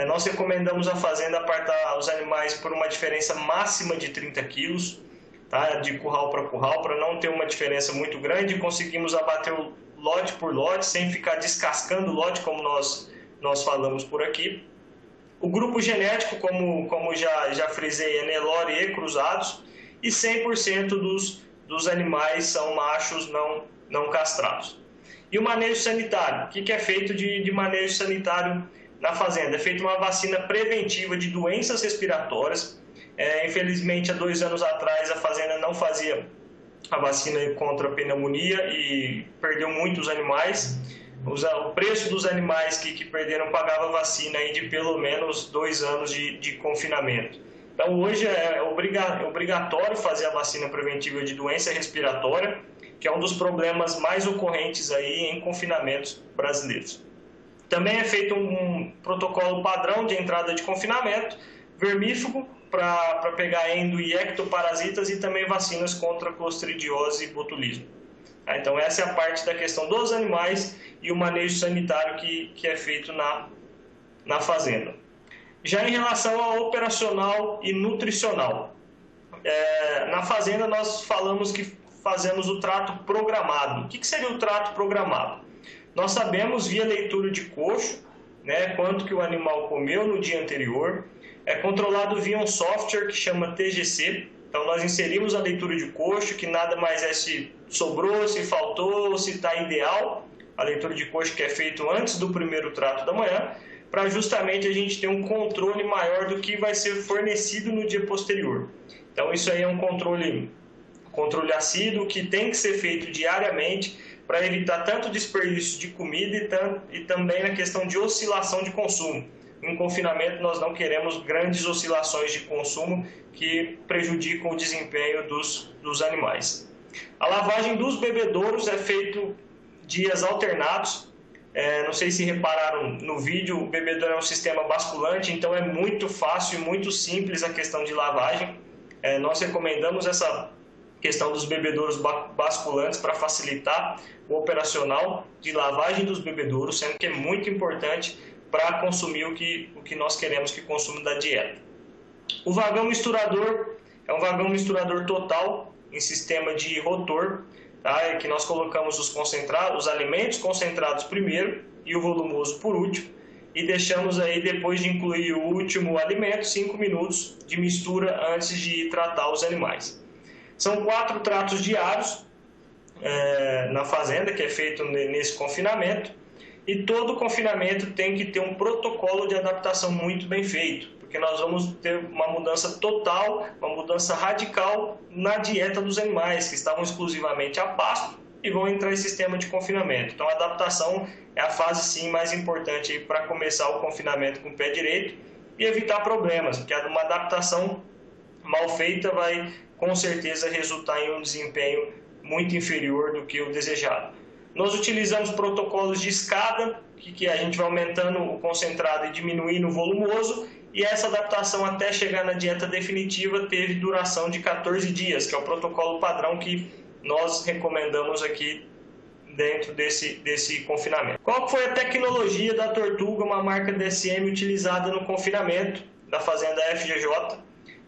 Nós recomendamos a fazenda apartar os animais por uma diferença máxima de 30 quilos, tá? De curral para não ter uma diferença muito grande. Conseguimos abater o lote por lote, sem ficar descascando o lote, como nós falamos por aqui. O grupo genético, como já frisei, é Nelore e cruzados, e 100% dos animais são machos não castrados. E o manejo sanitário. O que é feito de manejo sanitário na fazenda? É feita uma vacina preventiva de doenças respiratórias. Infelizmente, há 2 anos atrás, a fazenda não fazia a vacina contra a pneumonia e perdeu muitos animais. O preço dos animais que perderam pagava vacina aí de pelo menos 2 anos de confinamento. Então, hoje é obrigatório fazer a vacina preventiva de doença respiratória, que é um dos problemas mais ocorrentes aí em confinamentos brasileiros. Também é feito um protocolo padrão de entrada de confinamento, vermífugo, para pegar endo e ectoparasitas, e também vacinas contra clostridiose e botulismo. Então, essa é a parte da questão dos animais e o manejo sanitário que é feito na fazenda. Já em relação ao operacional e nutricional, na fazenda nós falamos que fazemos o trato programado. O que seria o trato programado? Nós sabemos, via leitura de coxo, né, quanto que o animal comeu no dia anterior. É controlado via um software que chama TGC. Então, nós inserimos a leitura de coxo, que nada mais é se sobrou, se faltou, se está ideal. A leitura de coxo que é feita antes do primeiro trato da manhã, para justamente a gente ter um controle maior do que vai ser fornecido no dia posterior. Então, isso aí é um controle assíduo que tem que ser feito diariamente para evitar tanto desperdício de comida e também na questão de oscilação de consumo. Em confinamento, nós não queremos grandes oscilações de consumo que prejudicam o desempenho dos animais. A lavagem dos bebedouros é feita dias alternados. Não sei se repararam no vídeo, o bebedouro é um sistema basculante, então é muito fácil e muito simples a questão de lavagem. Nós recomendamos essa questão dos bebedouros basculantes para facilitar o operacional de lavagem dos bebedouros, sendo que é muito importante para consumir o que nós queremos que consuma da dieta. O vagão misturador é um vagão misturador total em sistema de rotor, tá? Que nós colocamos os alimentos concentrados primeiro e o volumoso por último, e deixamos aí, depois de incluir o último alimento, 5 minutos de mistura antes de tratar os animais. São 4 tratos diários na fazenda, que é feito nesse confinamento. E todo confinamento tem que ter um protocolo de adaptação muito bem feito, porque nós vamos ter uma mudança total, uma mudança radical na dieta dos animais, que estavam exclusivamente a pasto e vão entrar em sistema de confinamento. Então, a adaptação é a fase, sim, mais importante para começar o confinamento com o pé direito e evitar problemas, porque uma adaptação mal feita vai, com certeza, resultar em um desempenho muito inferior do que o desejado. Nós utilizamos protocolos de escada, que a gente vai aumentando o concentrado e diminuindo o volumoso, e essa adaptação até chegar na dieta definitiva teve duração de 14 dias, que é o protocolo padrão que nós recomendamos aqui dentro desse confinamento. Qual foi a tecnologia da Tortuga, uma marca DSM utilizada no confinamento da fazenda FGJ?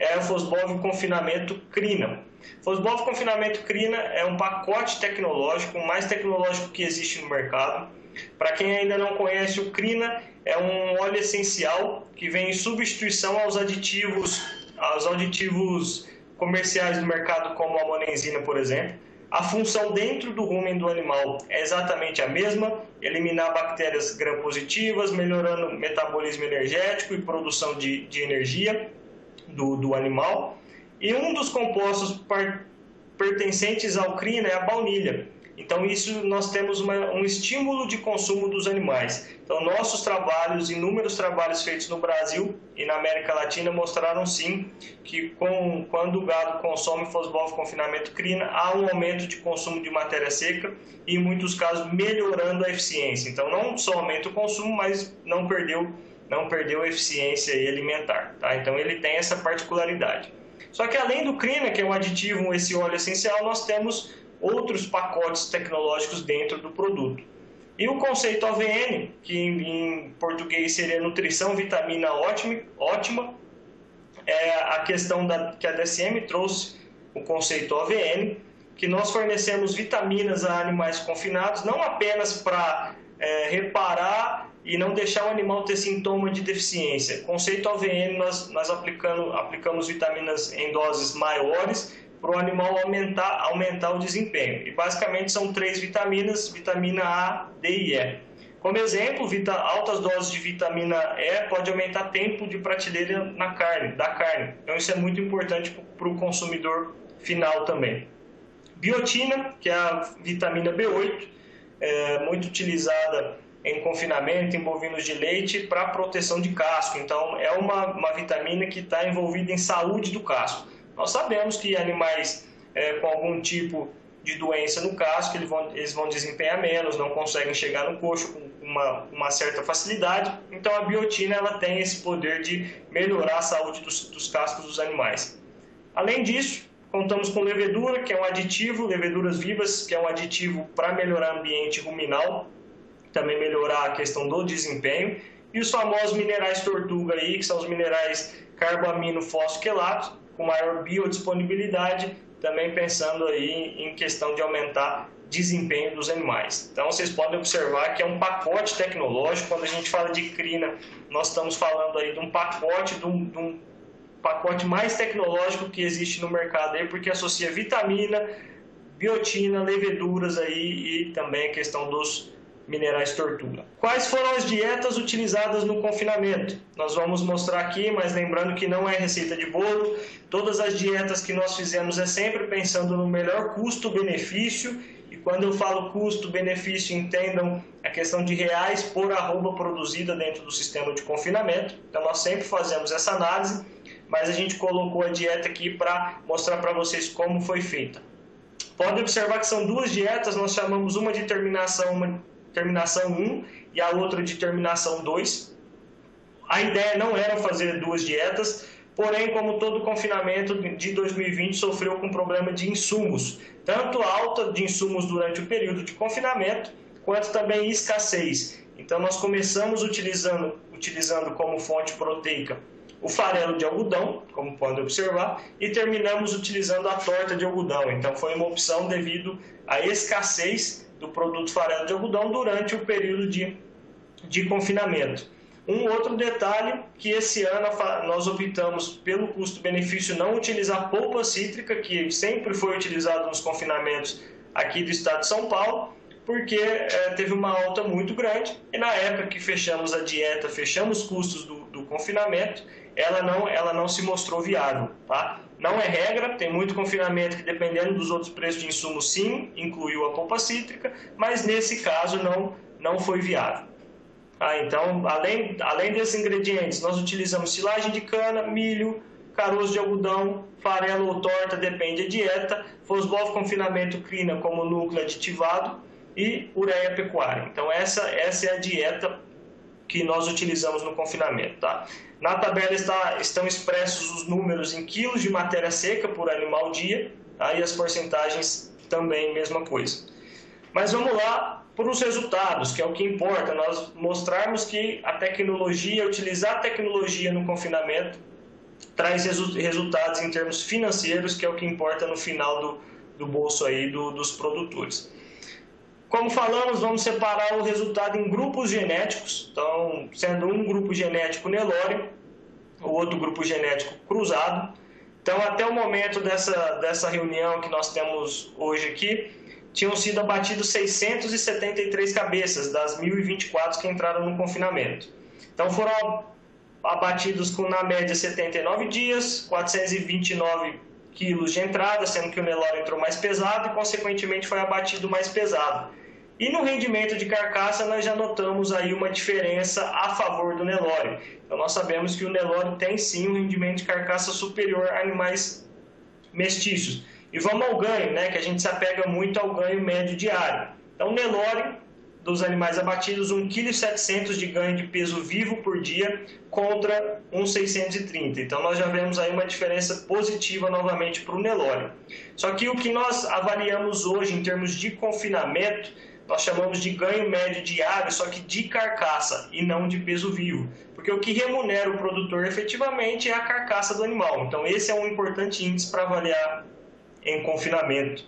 É o Fosbov Confinamento Crina. Fosbov Confinamento Crina é um pacote tecnológico, o mais tecnológico que existe no mercado. Para quem ainda não conhece, o Crina é um óleo essencial que vem em substituição aos aditivos comerciais do mercado, como a monenzina, por exemplo. A função dentro do rumen do animal é exatamente a mesma, eliminar bactérias gram-positivas, melhorando o metabolismo energético e produção de energia do animal. E um dos compostos pertencentes ao crina é a baunilha. Então, isso nós temos um estímulo de consumo dos animais. Então, nossos trabalhos, inúmeros trabalhos feitos no Brasil e na América Latina mostraram sim que quando o gado consome fosbol confinamento crina, há um aumento de consumo de matéria seca e, em muitos casos, melhorando a eficiência. Então, não só aumenta o consumo, mas não perdeu a eficiência alimentar. Tá? Então, ele tem essa particularidade. Só que, além do crina, que é um aditivo, esse óleo essencial, nós temos outros pacotes tecnológicos dentro do produto. E o conceito AVN, que em português seria nutrição, vitamina ótima, é a questão que a DSM trouxe, o conceito AVN, que nós fornecemos vitaminas a animais confinados, não apenas para reparar e não deixar o animal ter sintoma de deficiência. Conceito AVN, nós aplicamos vitaminas em doses maiores, para o animal aumentar o desempenho. E basicamente são 3 vitaminas, vitamina A, D e E. Como exemplo, altas doses de vitamina E pode aumentar tempo de prateleira da carne. Então isso é muito importante para o consumidor final também. Biotina, que é a vitamina B8, muito utilizada em confinamento, em bovinos de leite, para proteção de casco. Então é uma vitamina que está envolvida em saúde do casco. Nós sabemos que animais com algum tipo de doença no casco, eles vão desempenhar menos, não conseguem chegar no coxo com uma certa facilidade. Então a biotina ela tem esse poder de melhorar a saúde dos cascos dos animais. Além disso, contamos com levedura, que é um aditivo, leveduras vivas, que é um aditivo para melhorar o ambiente ruminal, também melhorar a questão do desempenho. E os famosos minerais tortuga aí, que são os minerais carboamino fosfoquelato, com maior biodisponibilidade, também pensando aí em questão de aumentar desempenho dos animais. Então, vocês podem observar que é um pacote tecnológico. Quando a gente fala de crina, nós estamos falando aí de um pacote mais tecnológico que existe no mercado aí, porque associa vitamina, biotina, leveduras aí e também a questão dos minerais tortuga. Quais foram as dietas utilizadas no confinamento? Nós vamos mostrar aqui, mas lembrando que não é receita de bolo. Todas as dietas que nós fizemos é sempre pensando no melhor custo-benefício. E quando eu falo custo-benefício, entendam a questão de reais por arroba produzida dentro do sistema de confinamento. Então nós sempre fazemos essa análise, mas a gente colocou a dieta aqui para mostrar para vocês como foi feita. Pode observar que são 2 dietas, nós chamamos uma de terminação 1 e a outra de terminação 2. A ideia não era fazer 2 dietas, porém, como todo confinamento de 2020 sofreu com problema de insumos, tanto alta de insumos durante o período de confinamento, quanto também escassez. Então, nós começamos utilizando como fonte proteica o farelo de algodão, como podem observar, e terminamos utilizando a torta de algodão. Então, foi uma opção devido à escassez do produto farelo de algodão durante o período de confinamento. Um outro detalhe, que esse ano nós optamos pelo custo-benefício não utilizar polpa cítrica, que sempre foi utilizado nos confinamentos aqui do estado de São Paulo, porque teve uma alta muito grande e na época que fechamos a dieta, fechamos os custos do confinamento, ela não se mostrou viável, tá? Não é regra, tem muito confinamento que, dependendo dos outros preços de insumo, sim, incluiu a polpa cítrica, mas nesse caso não foi viável. Então, além desses ingredientes, nós utilizamos silagem de cana, milho, caroço de algodão, farelo ou torta, depende da dieta, fosbol confinamento crina como núcleo aditivado e ureia pecuária. Então, essa é a dieta que nós utilizamos no confinamento, tá? Na tabela estão expressos os números em quilos de matéria seca por animal dia, tá? E as porcentagens também, mesma coisa. Mas vamos lá para os resultados, que é o que importa, nós mostrarmos que utilizar a tecnologia no confinamento traz resultados em termos financeiros, que é o que importa no final do bolso aí dos produtores. Como falamos, vamos separar o resultado em grupos genéticos, então, sendo um grupo genético Nelore, o outro grupo genético cruzado. Então, até o momento dessa reunião que nós temos hoje aqui, tinham sido abatidos 673 cabeças das 1.024 que entraram no confinamento. Então, foram abatidos na média 79 dias, 429 quilos de entrada, sendo que o Nelore entrou mais pesado e, consequentemente, foi abatido mais pesado. E no rendimento de carcaça, nós já notamos aí uma diferença a favor do Nelore. Então, nós sabemos que o Nelore tem, sim, um rendimento de carcaça superior a animais mestiços. E vamos ao ganho, né, que a gente se apega muito ao ganho médio diário. Então, o Nelore, dos animais abatidos, 1,7 kg de ganho de peso vivo por dia contra 1,630. Então, nós já vemos aí uma diferença positiva novamente para o Nelore. Só que o que nós avaliamos hoje em termos de confinamento, nós chamamos de ganho médio diário, só que de carcaça e não de peso vivo. Porque o que remunera o produtor efetivamente é a carcaça do animal. Então, esse é um importante índice para avaliar em confinamento.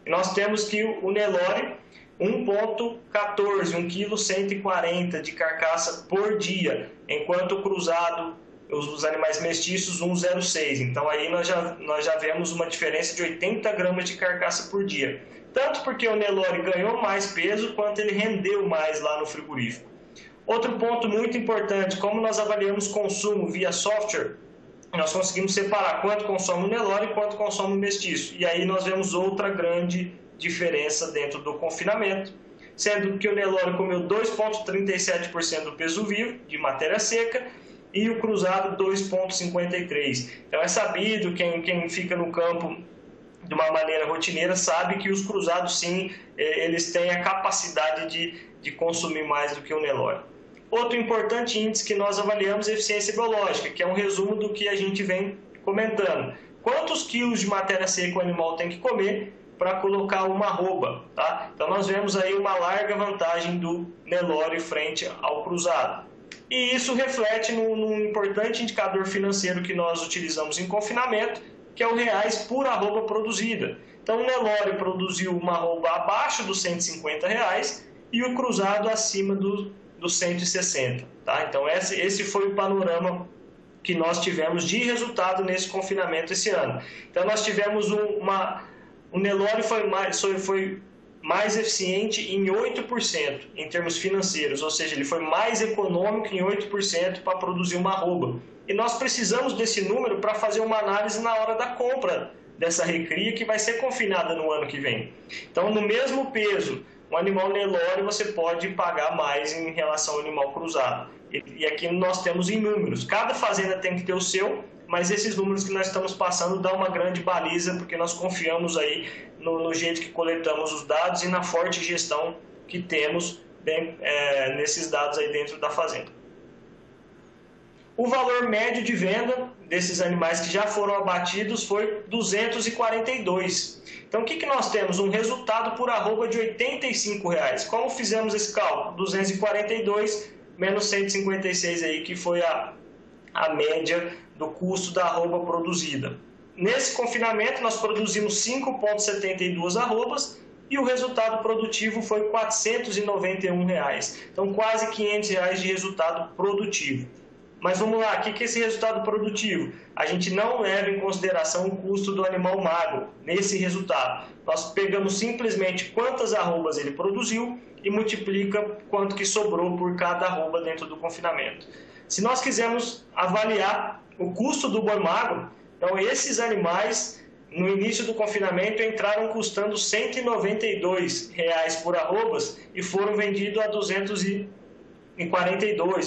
E nós temos que o Nelore, 1,14, 1,140 kg de carcaça por dia, enquanto o cruzado, os animais mestiços, 1,06. Então, aí nós já vemos uma diferença de 80 gramas de carcaça por dia. Tanto porque o Nelore ganhou mais peso, quanto ele rendeu mais lá no frigorífico. Outro ponto muito importante, como nós avaliamos consumo via software, nós conseguimos separar quanto consome o Nelore e quanto consome o mestiço. E aí nós vemos outra grande diferença dentro do confinamento, sendo que o Nelore comeu 2,37% do peso vivo de matéria seca e o cruzado 2,53%. Então é sabido, quem fica no campo de uma maneira rotineira sabe que os cruzados, sim, eles têm a capacidade de consumir mais do que o Nelore. Outro importante índice que nós avaliamos é a eficiência biológica, que é um resumo do que a gente vem comentando. Quantos quilos de matéria seca o animal tem que comer para colocar uma arroba, tá? Então nós vemos aí uma larga vantagem do Nelore frente ao cruzado. E isso reflete num importante indicador financeiro que nós utilizamos em confinamento, que é o reais por arroba produzida. Então, o Nelore produziu uma arroba abaixo dos R$150 e o cruzado acima dos 160. Tá? Então, esse foi o panorama que nós tivemos de resultado nesse confinamento esse ano. Então, nós tivemos o Nelore foi mais eficiente em 8% em termos financeiros, ou seja, ele foi mais econômico em 8% para produzir uma arroba. E nós precisamos desse número para fazer uma análise na hora da compra dessa recria que vai ser confinada no ano que vem. Então, no mesmo peso, um animal Nelore você pode pagar mais em relação ao animal cruzado. E aqui nós temos em números. Cada fazenda tem que ter o seu, mas esses números que nós estamos passando dão uma grande baliza, porque nós confiamos aí no jeito que coletamos os dados e na forte gestão que temos nesses dados aí dentro da fazenda. O valor médio de venda desses animais que já foram abatidos foi 242. Então, o que nós temos? Um resultado por arroba de R$85. Como fizemos esse cálculo? 242 menos 156 aí, que foi a média do custo da arroba produzida. Nesse confinamento, nós produzimos 5,72 arrobas e o resultado produtivo foi R$491. Então, quase R$500 de resultado produtivo. Mas vamos lá, o que é esse resultado produtivo? A gente não leva em consideração o custo do animal magro nesse resultado. Nós pegamos simplesmente quantas arrobas ele produziu e multiplica quanto que sobrou por cada arroba dentro do confinamento. Se nós quisermos avaliar o custo do boi magro, então esses animais no início do confinamento entraram custando R$192 por arrobas e foram vendidos a R$242.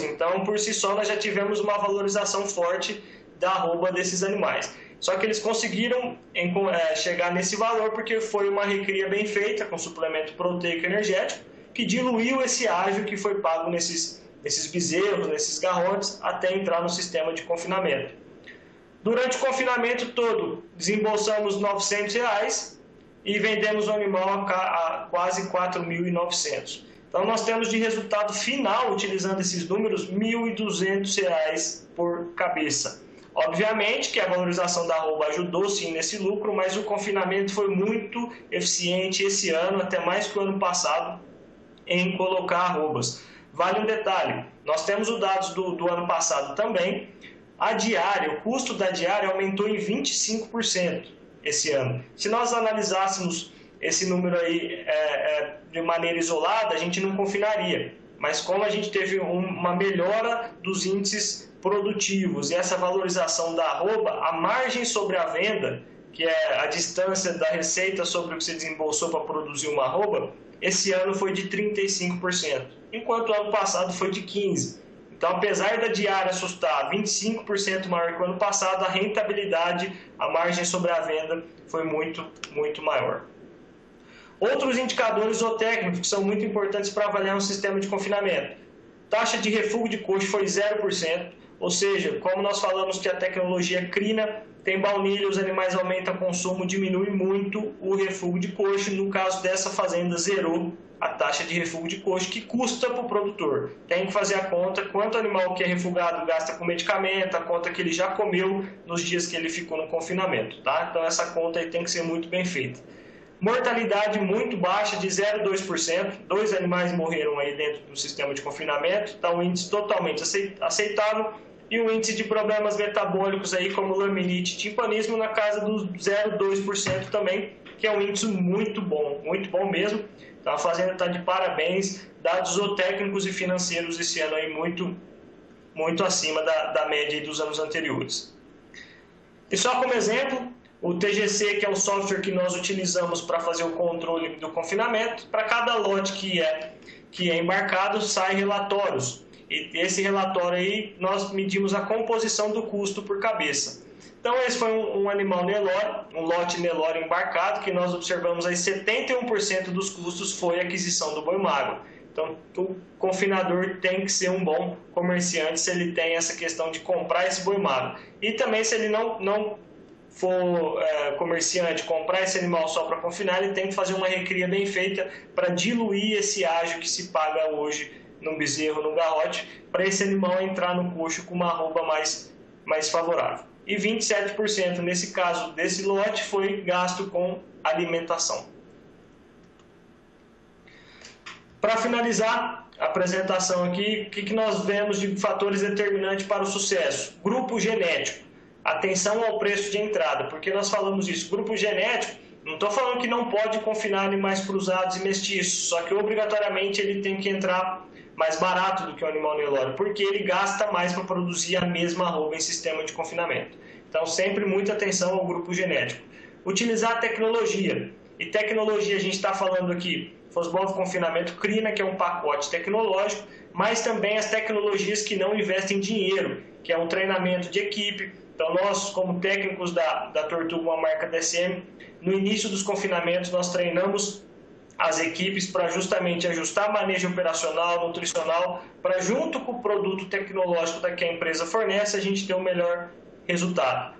Então, por si só, nós já tivemos uma valorização forte da arroba desses animais. Só que eles conseguiram chegar nesse valor porque foi uma recria bem feita, com suplemento proteico energético, que diluiu esse ágio que foi pago nesses bezerros, nesses garrotes, até entrar no sistema de confinamento. Durante o confinamento todo, desembolsamos R$900 e vendemos o animal a quase R$4.900. Então, nós temos de resultado final, utilizando esses números, R$1.200 por cabeça. Obviamente que a valorização da arroba ajudou sim nesse lucro, mas o confinamento foi muito eficiente esse ano, até mais que o ano passado, em colocar arrobas. Vale um detalhe, nós temos os dados do ano passado também. a diária, o custo da diária aumentou em 25% esse ano. Se nós analisássemos esse número aí de maneira isolada, a gente não confinaria. Mas como a gente teve uma melhora dos índices produtivos e essa valorização da arroba, a margem sobre a venda, que é a distância da receita sobre o que você desembolsou para produzir uma arroba, esse ano foi de 35%, enquanto o ano passado foi de 15%. Então, apesar da diária assustar 25% maior que o ano passado, a rentabilidade, a margem sobre a venda foi muito, muito maior. Outros indicadores zootécnicos que são muito importantes para avaliar um sistema de confinamento. Taxa de refúgio de coxo foi 0%, ou seja, como nós falamos que a tecnologia crina, tem baunilha, os animais aumentam o consumo, diminui muito o refúgio de coxo. No caso dessa fazenda, zerou a taxa de refúgio de coxo, que custa para o produtor. Tem que fazer a conta quanto animal que é refugado gasta com medicamento, a conta que ele já comeu nos dias que ele ficou no confinamento. Tá? Então essa conta aí tem que ser muito bem feita. Mortalidade muito baixa, de 0,2%. 2 animais morreram aí dentro do sistema de confinamento. Está um índice totalmente aceitável. E o índice de problemas metabólicos aí, como laminite e timpanismo, na casa dos 0,2% também, que é um índice muito bom mesmo. Então a fazenda está de parabéns, dados zootécnicos e financeiros esse ano aí muito, muito acima da média dos anos anteriores. E só como exemplo, o TGC, que é o software que nós utilizamos para fazer o controle do confinamento, para cada lote que é embarcado, sai relatórios. E esse relatório aí, nós medimos a composição do custo por cabeça. Então, esse foi um animal Nelore, um lote Nelore embarcado, que nós observamos aí 71% dos custos foi a aquisição do boi magro. Então, o confinador tem que ser um bom comerciante se ele tem essa questão de comprar esse boi magro. E também, se ele não for comerciante, comprar esse animal só para confinar, ele tem que fazer uma recria bem feita para diluir esse ágio que se paga hoje num bezerro, num garrote, para esse animal entrar no coxo com uma arroba mais favorável. E 27% nesse caso desse lote foi gasto com alimentação. Para finalizar a apresentação aqui, o que nós vemos de fatores determinantes para o sucesso? Grupo genético. Atenção ao preço de entrada, porque nós falamos isso. Grupo genético, não estou falando que não pode confinar animais cruzados e mestiços, só que obrigatoriamente ele tem que entrar mais barato do que o animal Nelore, porque ele gasta mais para produzir a mesma arroba em sistema de confinamento. Então, sempre muita atenção ao grupo genético. Utilizar tecnologia. E tecnologia, a gente está falando aqui, Fosbov Confinamento Crina, que é um pacote tecnológico, mas também as tecnologias que não investem dinheiro, que é um treinamento de equipe. Então, nós, como técnicos da Tortuga, uma marca DSM, no início dos confinamentos, nós treinamos as equipes para justamente ajustar manejo operacional, nutricional, para junto com o produto tecnológico que a empresa fornece, a gente ter o melhor resultado.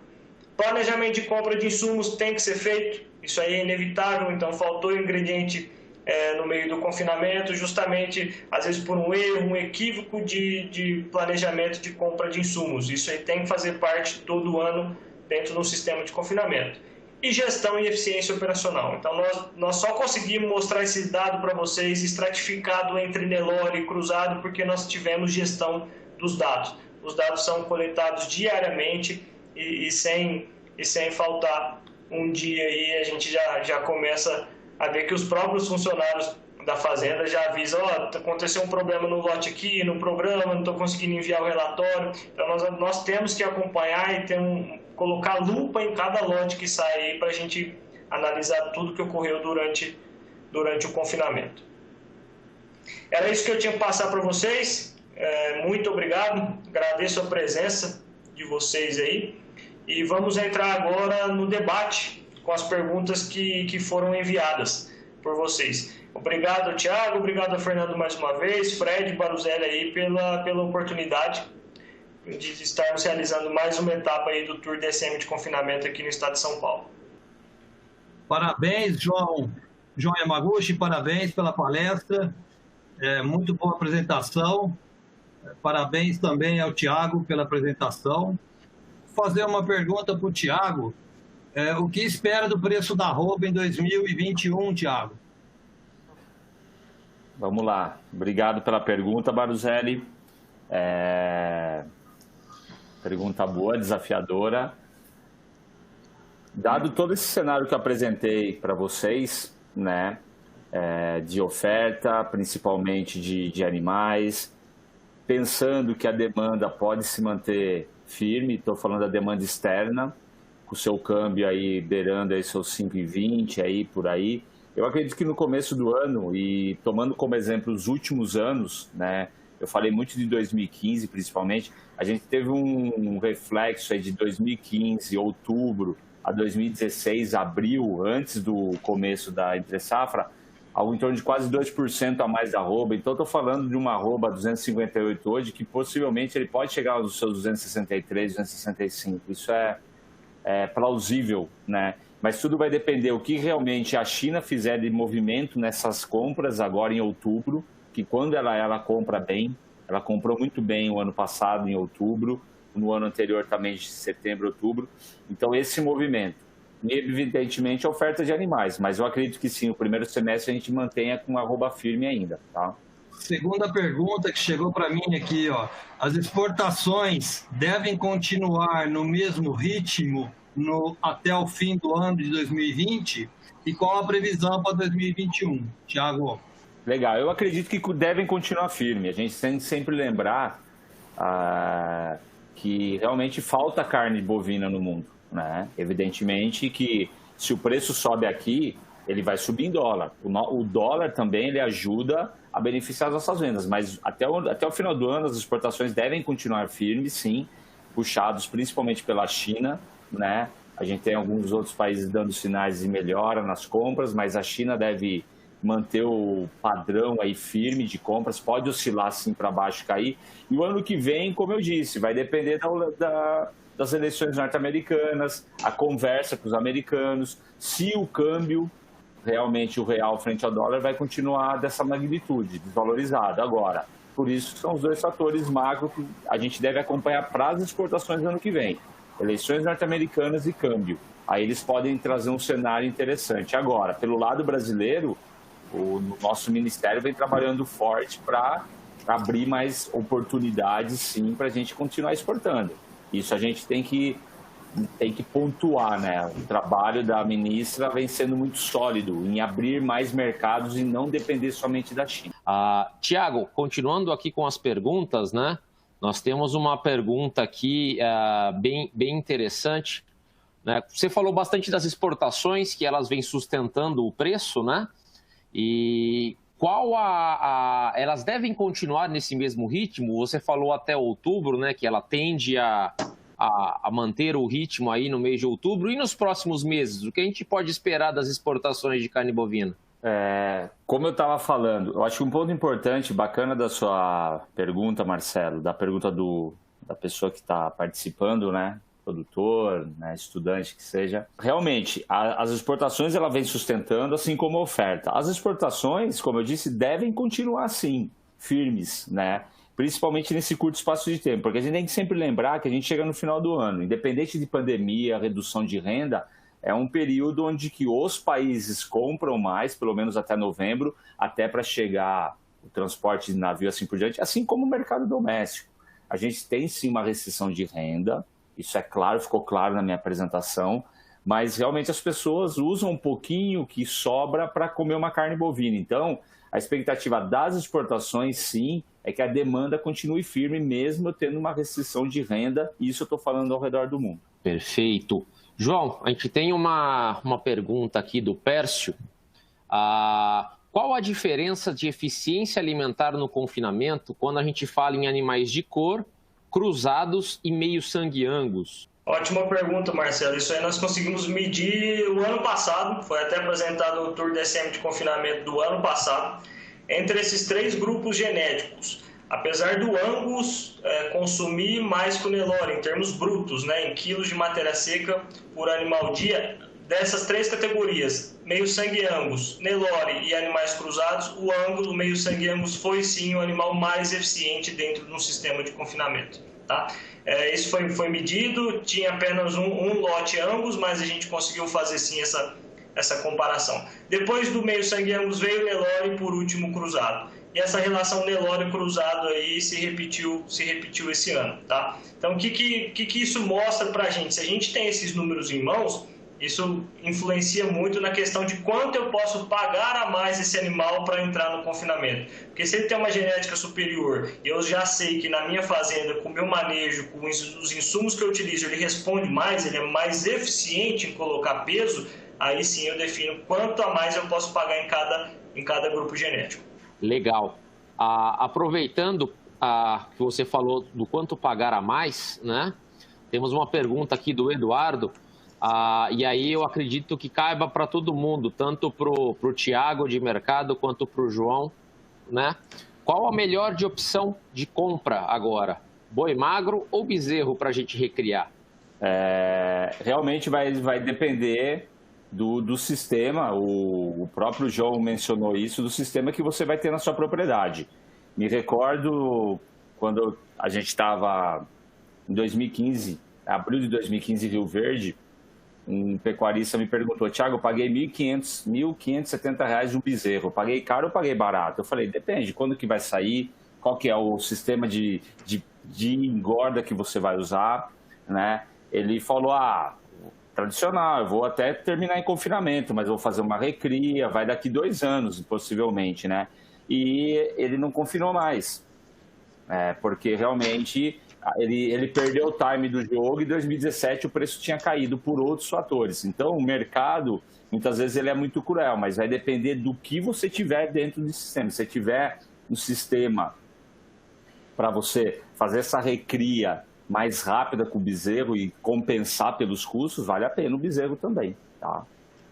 Planejamento de compra de insumos tem que ser feito, isso aí é inevitável, então faltou ingrediente no meio do confinamento, justamente, às vezes por um erro, um equívoco de planejamento de compra de insumos. Isso aí tem que fazer parte todo ano dentro do sistema de confinamento. E gestão e eficiência operacional. Então, nós só conseguimos mostrar esse dado para vocês estratificado entre Nelore e cruzado porque nós tivemos gestão dos dados. Os dados são coletados diariamente e sem faltar um dia aí, a gente já começa a ver que os próprios funcionários da fazenda já avisam, aconteceu um problema no lote aqui, no programa, não estou conseguindo enviar o relatório. Então, nós temos que acompanhar e colocar lupa em cada lote que sai aí para a gente analisar tudo que ocorreu durante o confinamento. Era isso que eu tinha que passar para vocês. Muito obrigado, agradeço a presença de vocês aí e vamos entrar agora no debate com as perguntas que foram enviadas por vocês. Obrigado, Thiago, obrigado a Fernando mais uma vez, Fred, Baruzelli aí pela oportunidade de estarmos realizando mais uma etapa aí do Tour DSM de confinamento aqui no estado de São Paulo. Parabéns, João Yamaguchi, parabéns pela palestra, muito boa apresentação, parabéns também ao Thiago pela apresentação. Vou fazer uma pergunta para o Thiago, o que espera do preço da arroba em 2021, Thiago? Vamos lá, obrigado pela pergunta, Baruzelli. Pergunta boa, desafiadora. Dado todo esse cenário que eu apresentei para vocês, né, de oferta, principalmente de animais, pensando que a demanda pode se manter firme, estou falando da demanda externa, com o seu câmbio aí beirando aí seus 5,20 aí por aí. Eu acredito que no começo do ano, e tomando como exemplo os últimos anos, né, eu falei muito de 2015 principalmente, a gente teve um reflexo aí de 2015, outubro, a 2016, abril, antes do começo da entre-safra, algo em torno de quase 2% a mais da arroba. Então, estou falando de uma arroba 258 hoje, que possivelmente ele pode chegar aos seus 263, 265. Isso é plausível, né? Mas tudo vai depender do que realmente a China fizer de movimento nessas compras agora em outubro, que quando ela compra bem, ela comprou muito bem o ano passado, em outubro, no ano anterior também, de setembro, outubro. Então, esse movimento, evidentemente, a oferta de animais, mas eu acredito que sim, o primeiro semestre a gente mantenha com uma arroba firme ainda, tá? Segunda pergunta que chegou para mim aqui, ó. As exportações devem continuar no mesmo ritmo até o fim do ano de 2020? E qual a previsão para 2021? Thiago? Legal, eu acredito que devem continuar firme. A gente tem que sempre lembrar que realmente falta carne bovina no mundo, né? Evidentemente que se o preço sobe aqui, ele vai subir em dólar. O dólar também ele ajuda a beneficiar as nossas vendas, mas até o final do ano as exportações devem continuar firmes, sim, puxados principalmente pela China, né? A gente tem alguns outros países dando sinais de melhora nas compras, mas a China deve manter o padrão aí firme de compras, pode oscilar assim para baixo, cair. E o ano que vem, como eu disse, vai depender das eleições norte-americanas, a conversa com os americanos, se o câmbio, realmente o real frente ao dólar, vai continuar dessa magnitude, desvalorizado. Agora, por isso são os dois fatores macro que a gente deve acompanhar para as exportações no ano que vem. Eleições norte-americanas e câmbio. Aí eles podem trazer um cenário interessante. Agora, pelo lado brasileiro, o nosso ministério vem trabalhando forte para abrir mais oportunidades, sim, para a gente continuar exportando. Isso a gente tem que pontuar, né? O trabalho da ministra vem sendo muito sólido em abrir mais mercados e não depender somente da China. Tiago, continuando aqui com as perguntas, né? Nós temos uma pergunta aqui bem interessante, né? Você falou bastante das exportações, que elas vêm sustentando o preço, né? E elas devem continuar nesse mesmo ritmo? Você falou até outubro, né, que ela tende a manter o ritmo aí no mês de outubro. E nos próximos meses, o que a gente pode esperar das exportações de carne bovina? Como eu estava falando, eu acho que um ponto importante, bacana da sua pergunta, Marcelo, da pergunta da pessoa que está participando, né? Produtor, né, estudante que seja. Realmente, as exportações ela vem sustentando, assim como a oferta. As exportações, como eu disse, devem continuar assim, firmes, né? Principalmente nesse curto espaço de tempo, porque a gente tem que sempre lembrar que a gente chega no final do ano, independente de pandemia, redução de renda, é um período onde que os países compram mais, pelo menos até novembro, até para chegar o transporte de navio assim por diante, assim como o mercado doméstico. A gente tem sim uma restrição de renda, isso é claro, ficou claro na minha apresentação, mas realmente as pessoas usam um pouquinho que sobra para comer uma carne bovina. Então, a expectativa das exportações, sim, é que a demanda continue firme, mesmo tendo uma restrição de renda, e isso eu estou falando ao redor do mundo. Perfeito. João, a gente tem uma pergunta aqui do Pércio. Qual a diferença de eficiência alimentar no confinamento quando a gente fala em animais de cor, cruzados e meio sangue angus? Ótima pergunta, Marcelo. Isso aí nós conseguimos medir o ano passado, foi até apresentado no Tour DSM de confinamento do ano passado, entre esses 3 grupos genéticos. Apesar do Angus consumir mais que o Nelore, em termos brutos, né, em quilos de matéria seca por animal dia, dessas 3 categorias, meio sangue Angus, Nelore e animais cruzados, o meio sangue Angus foi sim o animal mais eficiente dentro de um sistema de confinamento. Tá? Isso foi medido, tinha apenas um lote Angus, mas a gente conseguiu fazer sim essa comparação. Depois do meio sangue Angus veio o Nelore e por último o cruzado. e essa relação Nelore cruzado aí se repetiu esse ano, tá? Então, o que isso mostra para a gente? Se a gente tem esses números em mãos, isso influencia muito na questão de quanto eu posso pagar a mais esse animal para entrar no confinamento. Porque se ele tem uma genética superior e eu já sei que na minha fazenda, com o meu manejo, com os insumos que eu utilizo, ele responde mais, ele é mais eficiente em colocar peso, aí sim eu defino quanto a mais eu posso pagar em cada grupo genético. Legal. Aproveitando que você falou do quanto pagar a mais, né? Temos uma pergunta aqui do Eduardo. E aí eu acredito que caiba para todo mundo, tanto para o Thiago de mercado quanto para o João, né? Qual a melhor opção de compra agora? Boi magro ou bezerro para a gente recriar? Realmente vai depender do sistema, o próprio João mencionou isso, do sistema que você vai ter na sua propriedade. Me recordo quando a gente estava em 2015, abril de 2015 em Rio Verde, um pecuarista me perguntou: Thiago, eu paguei R$ 1.570 de um bezerro, paguei caro ou paguei barato? Eu falei, depende, quando que vai sair, qual que é o sistema de engorda que você vai usar, né? Ele falou, tradicional, eu vou até terminar em confinamento, mas eu vou fazer uma recria, vai daqui 2 anos, possivelmente, né? E ele não confinou mais, porque realmente ele perdeu o time do jogo e em 2017 o preço tinha caído por outros fatores. Então, o mercado, muitas vezes, ele é muito cruel, mas vai depender do que você tiver dentro do sistema. Se você tiver um sistema para você fazer essa recria mais rápida com o bezerro e compensar pelos custos, vale a pena o bezerro também, tá?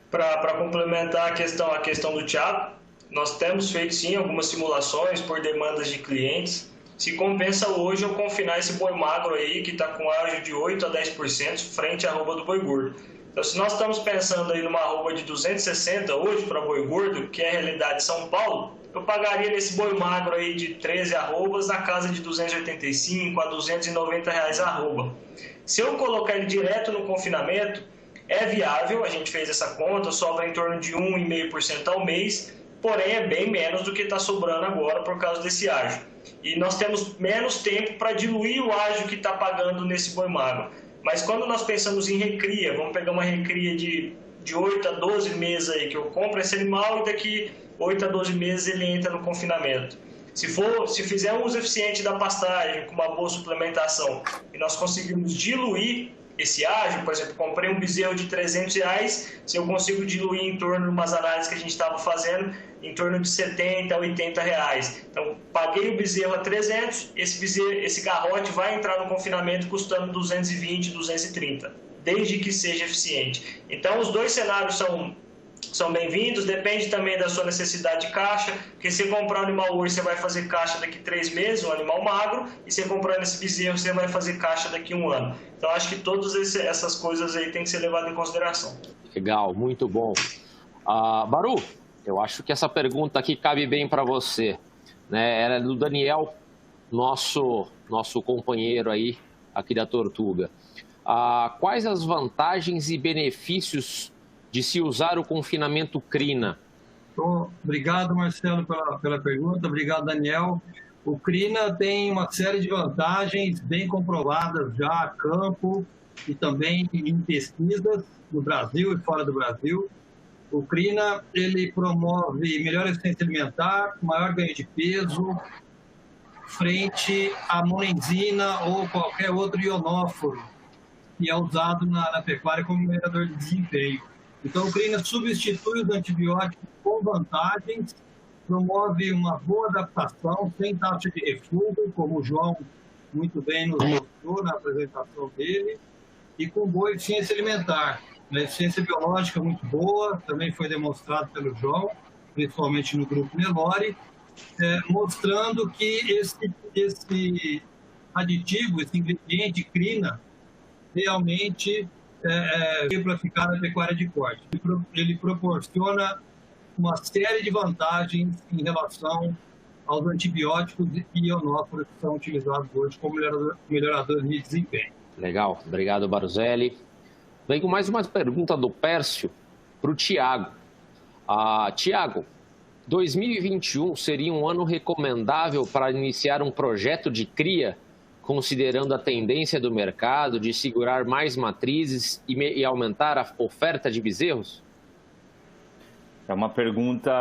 Para complementar a questão do Thiago, nós temos feito sim algumas simulações por demandas de clientes. Se compensa hoje eu confinar esse boi magro aí, que está com ágio de 8% a 10% frente à arroba do boi gordo. Então, se nós estamos pensando aí numa arroba de 260 hoje para boi gordo, que é a realidade de São Paulo, eu pagaria nesse boi magro aí de 13 arrobas na casa de 285 a 290 reais a arroba. Se eu colocar ele direto no confinamento, é viável, a gente fez essa conta, sobra em torno de 1,5% ao mês, porém é bem menos do que está sobrando agora por causa desse ágio. E nós temos menos tempo para diluir o ágio que está pagando nesse boi magro. Mas quando nós pensamos em recria, vamos pegar uma recria de 8 a 12 meses aí, que eu compro esse animal e daqui 8 a 12 meses ele entra no confinamento. Se fizer um uso eficiente da pastagem, com uma boa suplementação, e nós conseguirmos diluir esse ágio, por exemplo, comprei um bezerro de R$300, se eu consigo diluir em torno de umas análises que a gente estava fazendo, em torno de R$70 a R$80. Então, paguei o bezerro a 300, esse garrote vai entrar no confinamento custando 220, 230, desde que seja eficiente. Então, os dois cenários são bem-vindos, depende também da sua necessidade de caixa, porque se comprar um animal hoje, você vai fazer caixa daqui 3 meses, um animal magro, e se comprar esse bezerro, você vai fazer caixa daqui 1 ano. Então, acho que todas essas coisas aí têm que ser levadas em consideração. Legal, muito bom. Baru, eu acho que essa pergunta aqui cabe bem para você, né? Ela é do Daniel, nosso companheiro aí, aqui da Tortuga. Quais as vantagens e benefícios de se usar o confinamento crina? Obrigado, Marcelo, pela pergunta. Obrigado, Daniel. O crina tem uma série de vantagens bem comprovadas já a campo e também em pesquisas no Brasil e fora do Brasil. O crina, ele promove melhor eficiência alimentar, maior ganho de peso, frente à monenzina ou qualquer outro ionóforo que é usado na pecuária como melhorador de desempenho. Então, o crina substitui os antibióticos com vantagens, promove uma boa adaptação, sem taxa de refúgio, como o João muito bem nos mostrou na apresentação dele, e com boa eficiência alimentar. A eficiência biológica muito boa, também foi demonstrado pelo João, principalmente no grupo Nelore, mostrando que esse aditivo, esse ingrediente crina, realmente para ficar na pecuária de corte. Ele proporciona uma série de vantagens em relação aos antibióticos e ionóforos que são utilizados hoje como melhoradores de desempenho. Legal, obrigado, Baruzelli. Vem com mais uma pergunta do Pércio para o Thiago. Thiago, 2021 seria um ano recomendável para iniciar um projeto de cria, considerando a tendência do mercado de segurar mais matrizes e aumentar a oferta de bezerros? É uma pergunta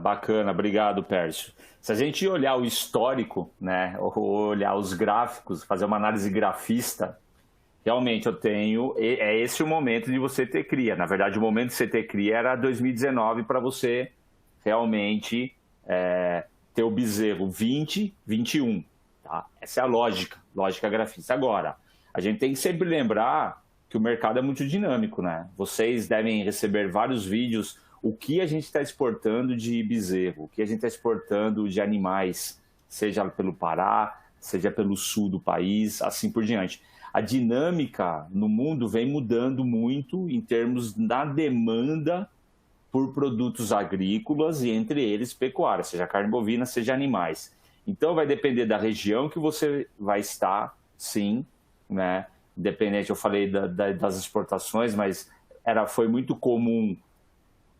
bacana, obrigado, Pércio. Se a gente olhar o histórico, né, ou olhar os gráficos, fazer uma análise grafista, realmente é esse o momento de você ter cria. Na verdade, o momento de você ter cria era 2019 para você realmente ter o bezerro 20, 21. Tá? Essa é a lógica grafista. Agora, a gente tem que sempre lembrar que o mercado é muito dinâmico, né? Vocês devem receber vários vídeos, o que a gente está exportando de bezerro, o que a gente está exportando de animais, seja pelo Pará, seja pelo sul do país, assim por diante. A dinâmica no mundo vem mudando muito em termos da demanda por produtos agrícolas e entre eles pecuária, seja carne bovina, seja animais. Então vai depender da região que você vai estar, sim, né? Independente, eu falei das exportações, mas foi muito comum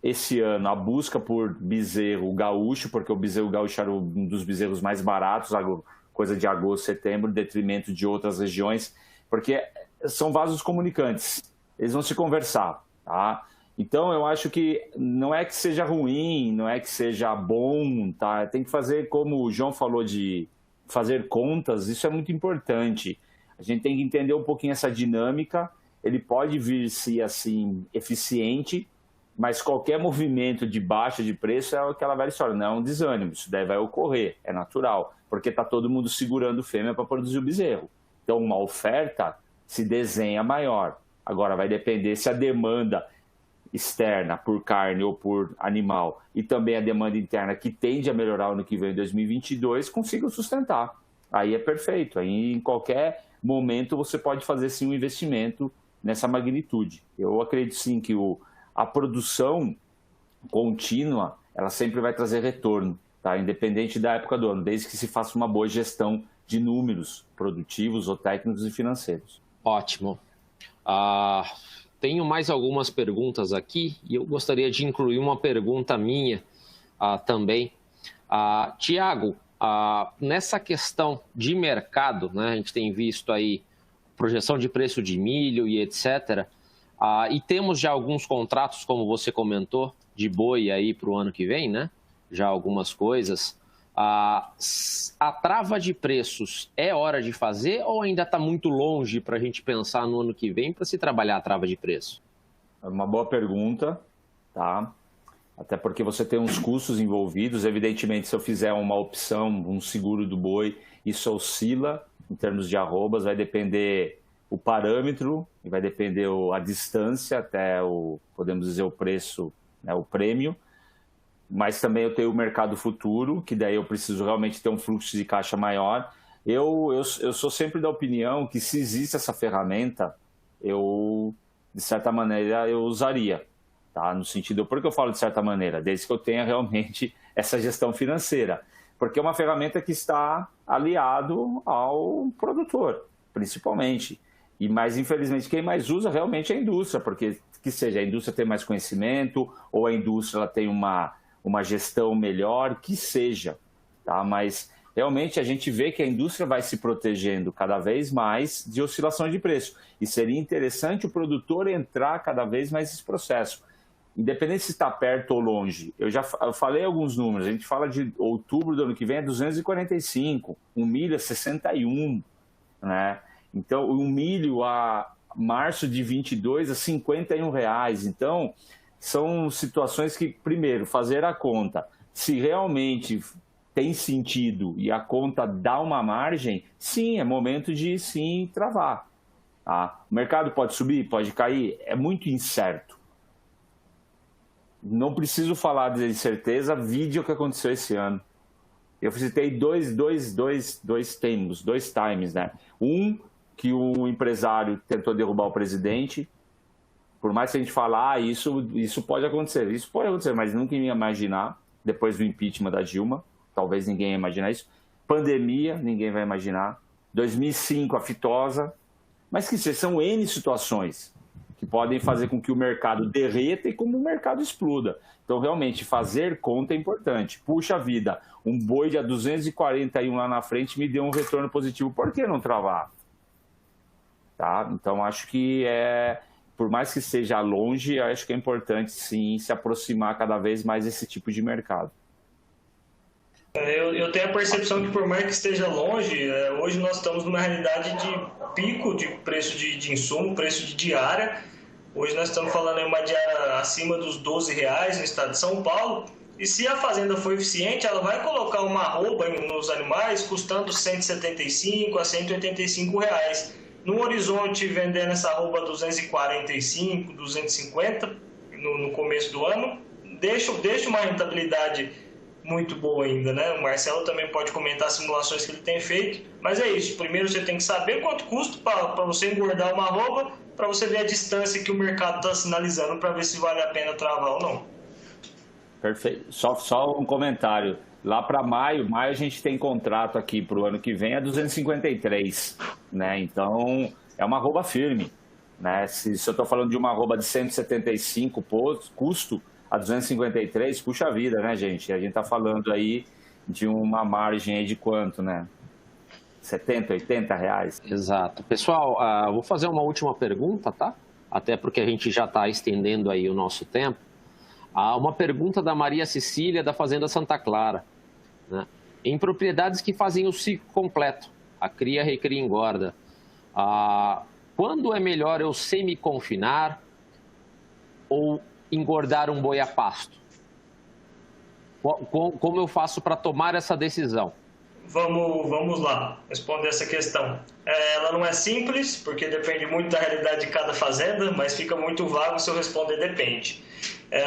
esse ano a busca por bezerro gaúcho, porque o bezerro gaúcho era um dos bezerros mais baratos, coisa de agosto, setembro, em detrimento de outras regiões, porque são vasos comunicantes, eles vão se conversar, tá? Então eu acho que não é que seja ruim, não é que seja bom, tá? Tem que fazer, como o João falou, de fazer contas, isso é muito importante. A gente tem que entender um pouquinho essa dinâmica, ele pode vir se assim eficiente, mas qualquer movimento de baixa de preço é aquela velha história, não é um desânimo, isso daí vai ocorrer, é natural, porque está todo mundo segurando fêmea para produzir o bezerro. Então uma oferta se desenha maior. Agora vai depender se a demanda externa por carne ou por animal e também a demanda interna que tende a melhorar ano que vem, em 2022, consigam sustentar. Aí é perfeito, aí em qualquer momento você pode fazer sim um investimento nessa magnitude. Eu acredito sim que a produção contínua, ela sempre vai trazer retorno, tá? Independente da época do ano, desde que se faça uma boa gestão de números produtivos ou técnicos e financeiros. Ótimo. Tenho mais algumas perguntas aqui e eu gostaria de incluir uma pergunta minha também. Tiago, nessa questão de mercado, né, a gente tem visto aí projeção de preço de milho e etc., e temos já alguns contratos, como você comentou, de boi aí para o ano que vem, né? Já algumas coisas. A trava de preços é hora de fazer ou ainda está muito longe para a gente pensar no ano que vem para se trabalhar a trava de preço? É uma boa pergunta, tá? Até porque você tem uns custos envolvidos. Evidentemente, se eu fizer uma opção, um seguro do boi, isso oscila em termos de arrobas, vai depender o parâmetro e vai depender a distância até podemos dizer, o preço, né, o prêmio. Mas também eu tenho o mercado futuro, que daí eu preciso realmente ter um fluxo de caixa maior. Eu sou sempre da opinião que se existe essa ferramenta, de certa maneira, eu usaria. Tá? No sentido, por que eu falo de certa maneira? Desde que eu tenha realmente essa gestão financeira. Porque é uma ferramenta que está aliado ao produtor, principalmente. Mas, infelizmente, quem mais usa realmente é a indústria, porque que seja a indústria tem mais conhecimento ou a indústria ela tem uma gestão melhor, que seja. Tá? Mas, realmente, a gente vê que a indústria vai se protegendo cada vez mais de oscilação de preço. E seria interessante o produtor entrar cada vez mais nesse processo. Independente se está perto ou longe. Eu falei alguns números. A gente fala de outubro do ano que vem é 245, um milho é 61, né? Então, o milho a março de 22 a R$51. Então, são situações que, primeiro, fazer a conta. Se realmente tem sentido e a conta dá uma margem, sim, é momento de sim travar. Tá? O mercado pode subir, pode cair, é muito incerto. Não preciso falar de incerteza, vide o que aconteceu esse ano. Eu citei dois times, né? Que o empresário tentou derrubar o presidente. Por mais que a gente fale, isso pode acontecer. Isso pode acontecer, mas nunca ia imaginar, depois do impeachment da Dilma, talvez ninguém ia imaginar isso. Pandemia, ninguém vai imaginar. 2005, a fitosa. Mas que são N situações que podem fazer com que o mercado derreta e como o mercado exploda. Então, realmente, fazer conta é importante. Puxa vida, um boi de a 241 lá na frente me deu um retorno positivo, por que não travar? Tá? Então, acho que por mais que esteja longe, acho que é importante, sim, se aproximar cada vez mais desse tipo de mercado. Eu tenho a percepção que, por mais que esteja longe, hoje nós estamos numa realidade de pico de preço de insumo, preço de diária. Hoje nós estamos falando em uma diária acima dos R$12 no estado de São Paulo. E se a fazenda for eficiente, ela vai colocar uma arroba nos animais custando R$175 a R$185. No horizonte, vendendo essa arroba 245, 250 no começo do ano, deixa uma rentabilidade muito boa ainda, né? O Marcelo também pode comentar as simulações que ele tem feito, mas é isso. Primeiro você tem que saber quanto custa para você engordar uma arroba, para você ver a distância que o mercado está sinalizando para ver se vale a pena travar ou não. Perfeito. Só um comentário. Lá para maio a gente tem contrato aqui para o ano que vem a 253, né? Então é uma arroba firme, né? Se eu estou falando de uma arroba de 175 custo a 253, puxa vida, né, gente? A gente está falando aí de uma margem aí de quanto, né? 70, 80 reais. Exato. Pessoal, vou fazer uma última pergunta, tá? Até porque a gente já está estendendo aí o nosso tempo. Uma pergunta da Maria Cecília, da Fazenda Santa Clara, né? Em propriedades que fazem o ciclo completo, a cria, recria, engorda, quando é melhor eu semi-confinar ou engordar um boi a pasto? Como eu faço para tomar essa decisão? Vamos lá, responder essa questão. Ela não é simples, porque depende muito da realidade de cada fazenda, mas fica muito vago se eu responder depende.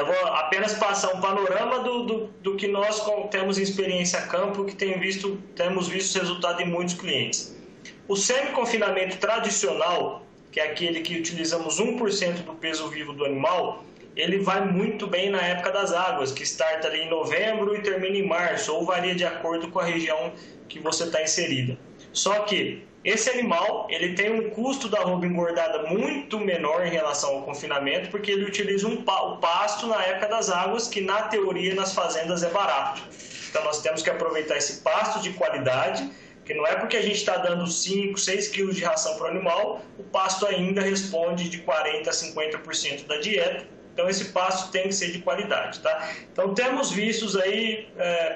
Vou apenas passar um panorama do que nós temos em experiência a campo, que temos visto resultado em muitos clientes. O semi-confinamento tradicional, que é aquele que utilizamos 1% do peso vivo do animal, ele vai muito bem na época das águas, que starta ali em novembro e termina em março, ou varia de acordo com a região que você está inserida. Só que esse animal ele tem um custo da arroba engordada muito menor em relação ao confinamento, porque ele utiliza o pasto na época das águas, que na teoria nas fazendas é barato. Então nós temos que aproveitar esse pasto de qualidade, que não é porque a gente está dando 5, 6 quilos de ração para o animal, o pasto ainda responde de 40% a 50% da dieta. Então esse pasto tem que ser de qualidade, tá? Então temos vistos aí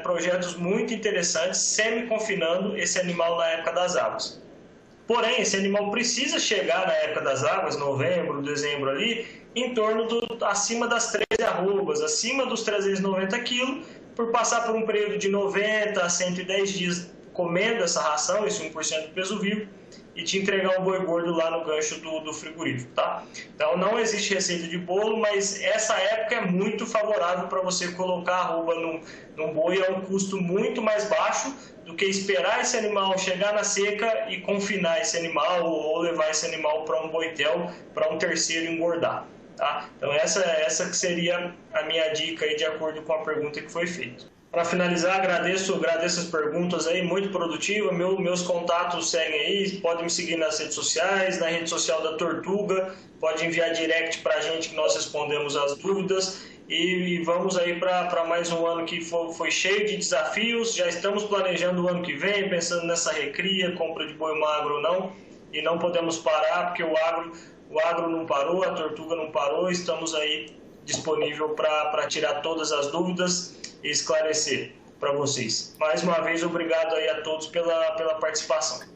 projetos muito interessantes semi-confinando esse animal na época das águas. Porém, esse animal precisa chegar na época das águas, novembro, dezembro ali, em torno acima das 13 arrobas, acima dos 390 quilos, por passar por um período de 90 a 110 dias comendo essa ração, esse 1% do peso vivo, e te entregar um boi gordo lá no gancho do frigorífico, tá? Então não existe receita de bolo, mas essa época é muito favorável para você colocar a arroba num boi a um custo muito mais baixo do que esperar esse animal chegar na seca e confinar esse animal ou levar esse animal para um boitel, para um terceiro engordar, tá? Então essa que seria a minha dica aí, de acordo com a pergunta que foi feita. Para finalizar, agradeço as perguntas aí, muito produtiva. Meus contatos seguem aí, pode me seguir nas redes sociais, na rede social da Tortuga, pode enviar direct para a gente que nós respondemos as dúvidas. E vamos aí para mais um ano que foi cheio de desafios. Já estamos planejando o ano que vem, pensando nessa recria, compra de boi magro ou não, e não podemos parar porque o agro não parou, a Tortuga não parou. Estamos aí disponível para tirar todas as dúvidas e esclarecer para vocês. Mais uma vez, obrigado aí a todos pela participação.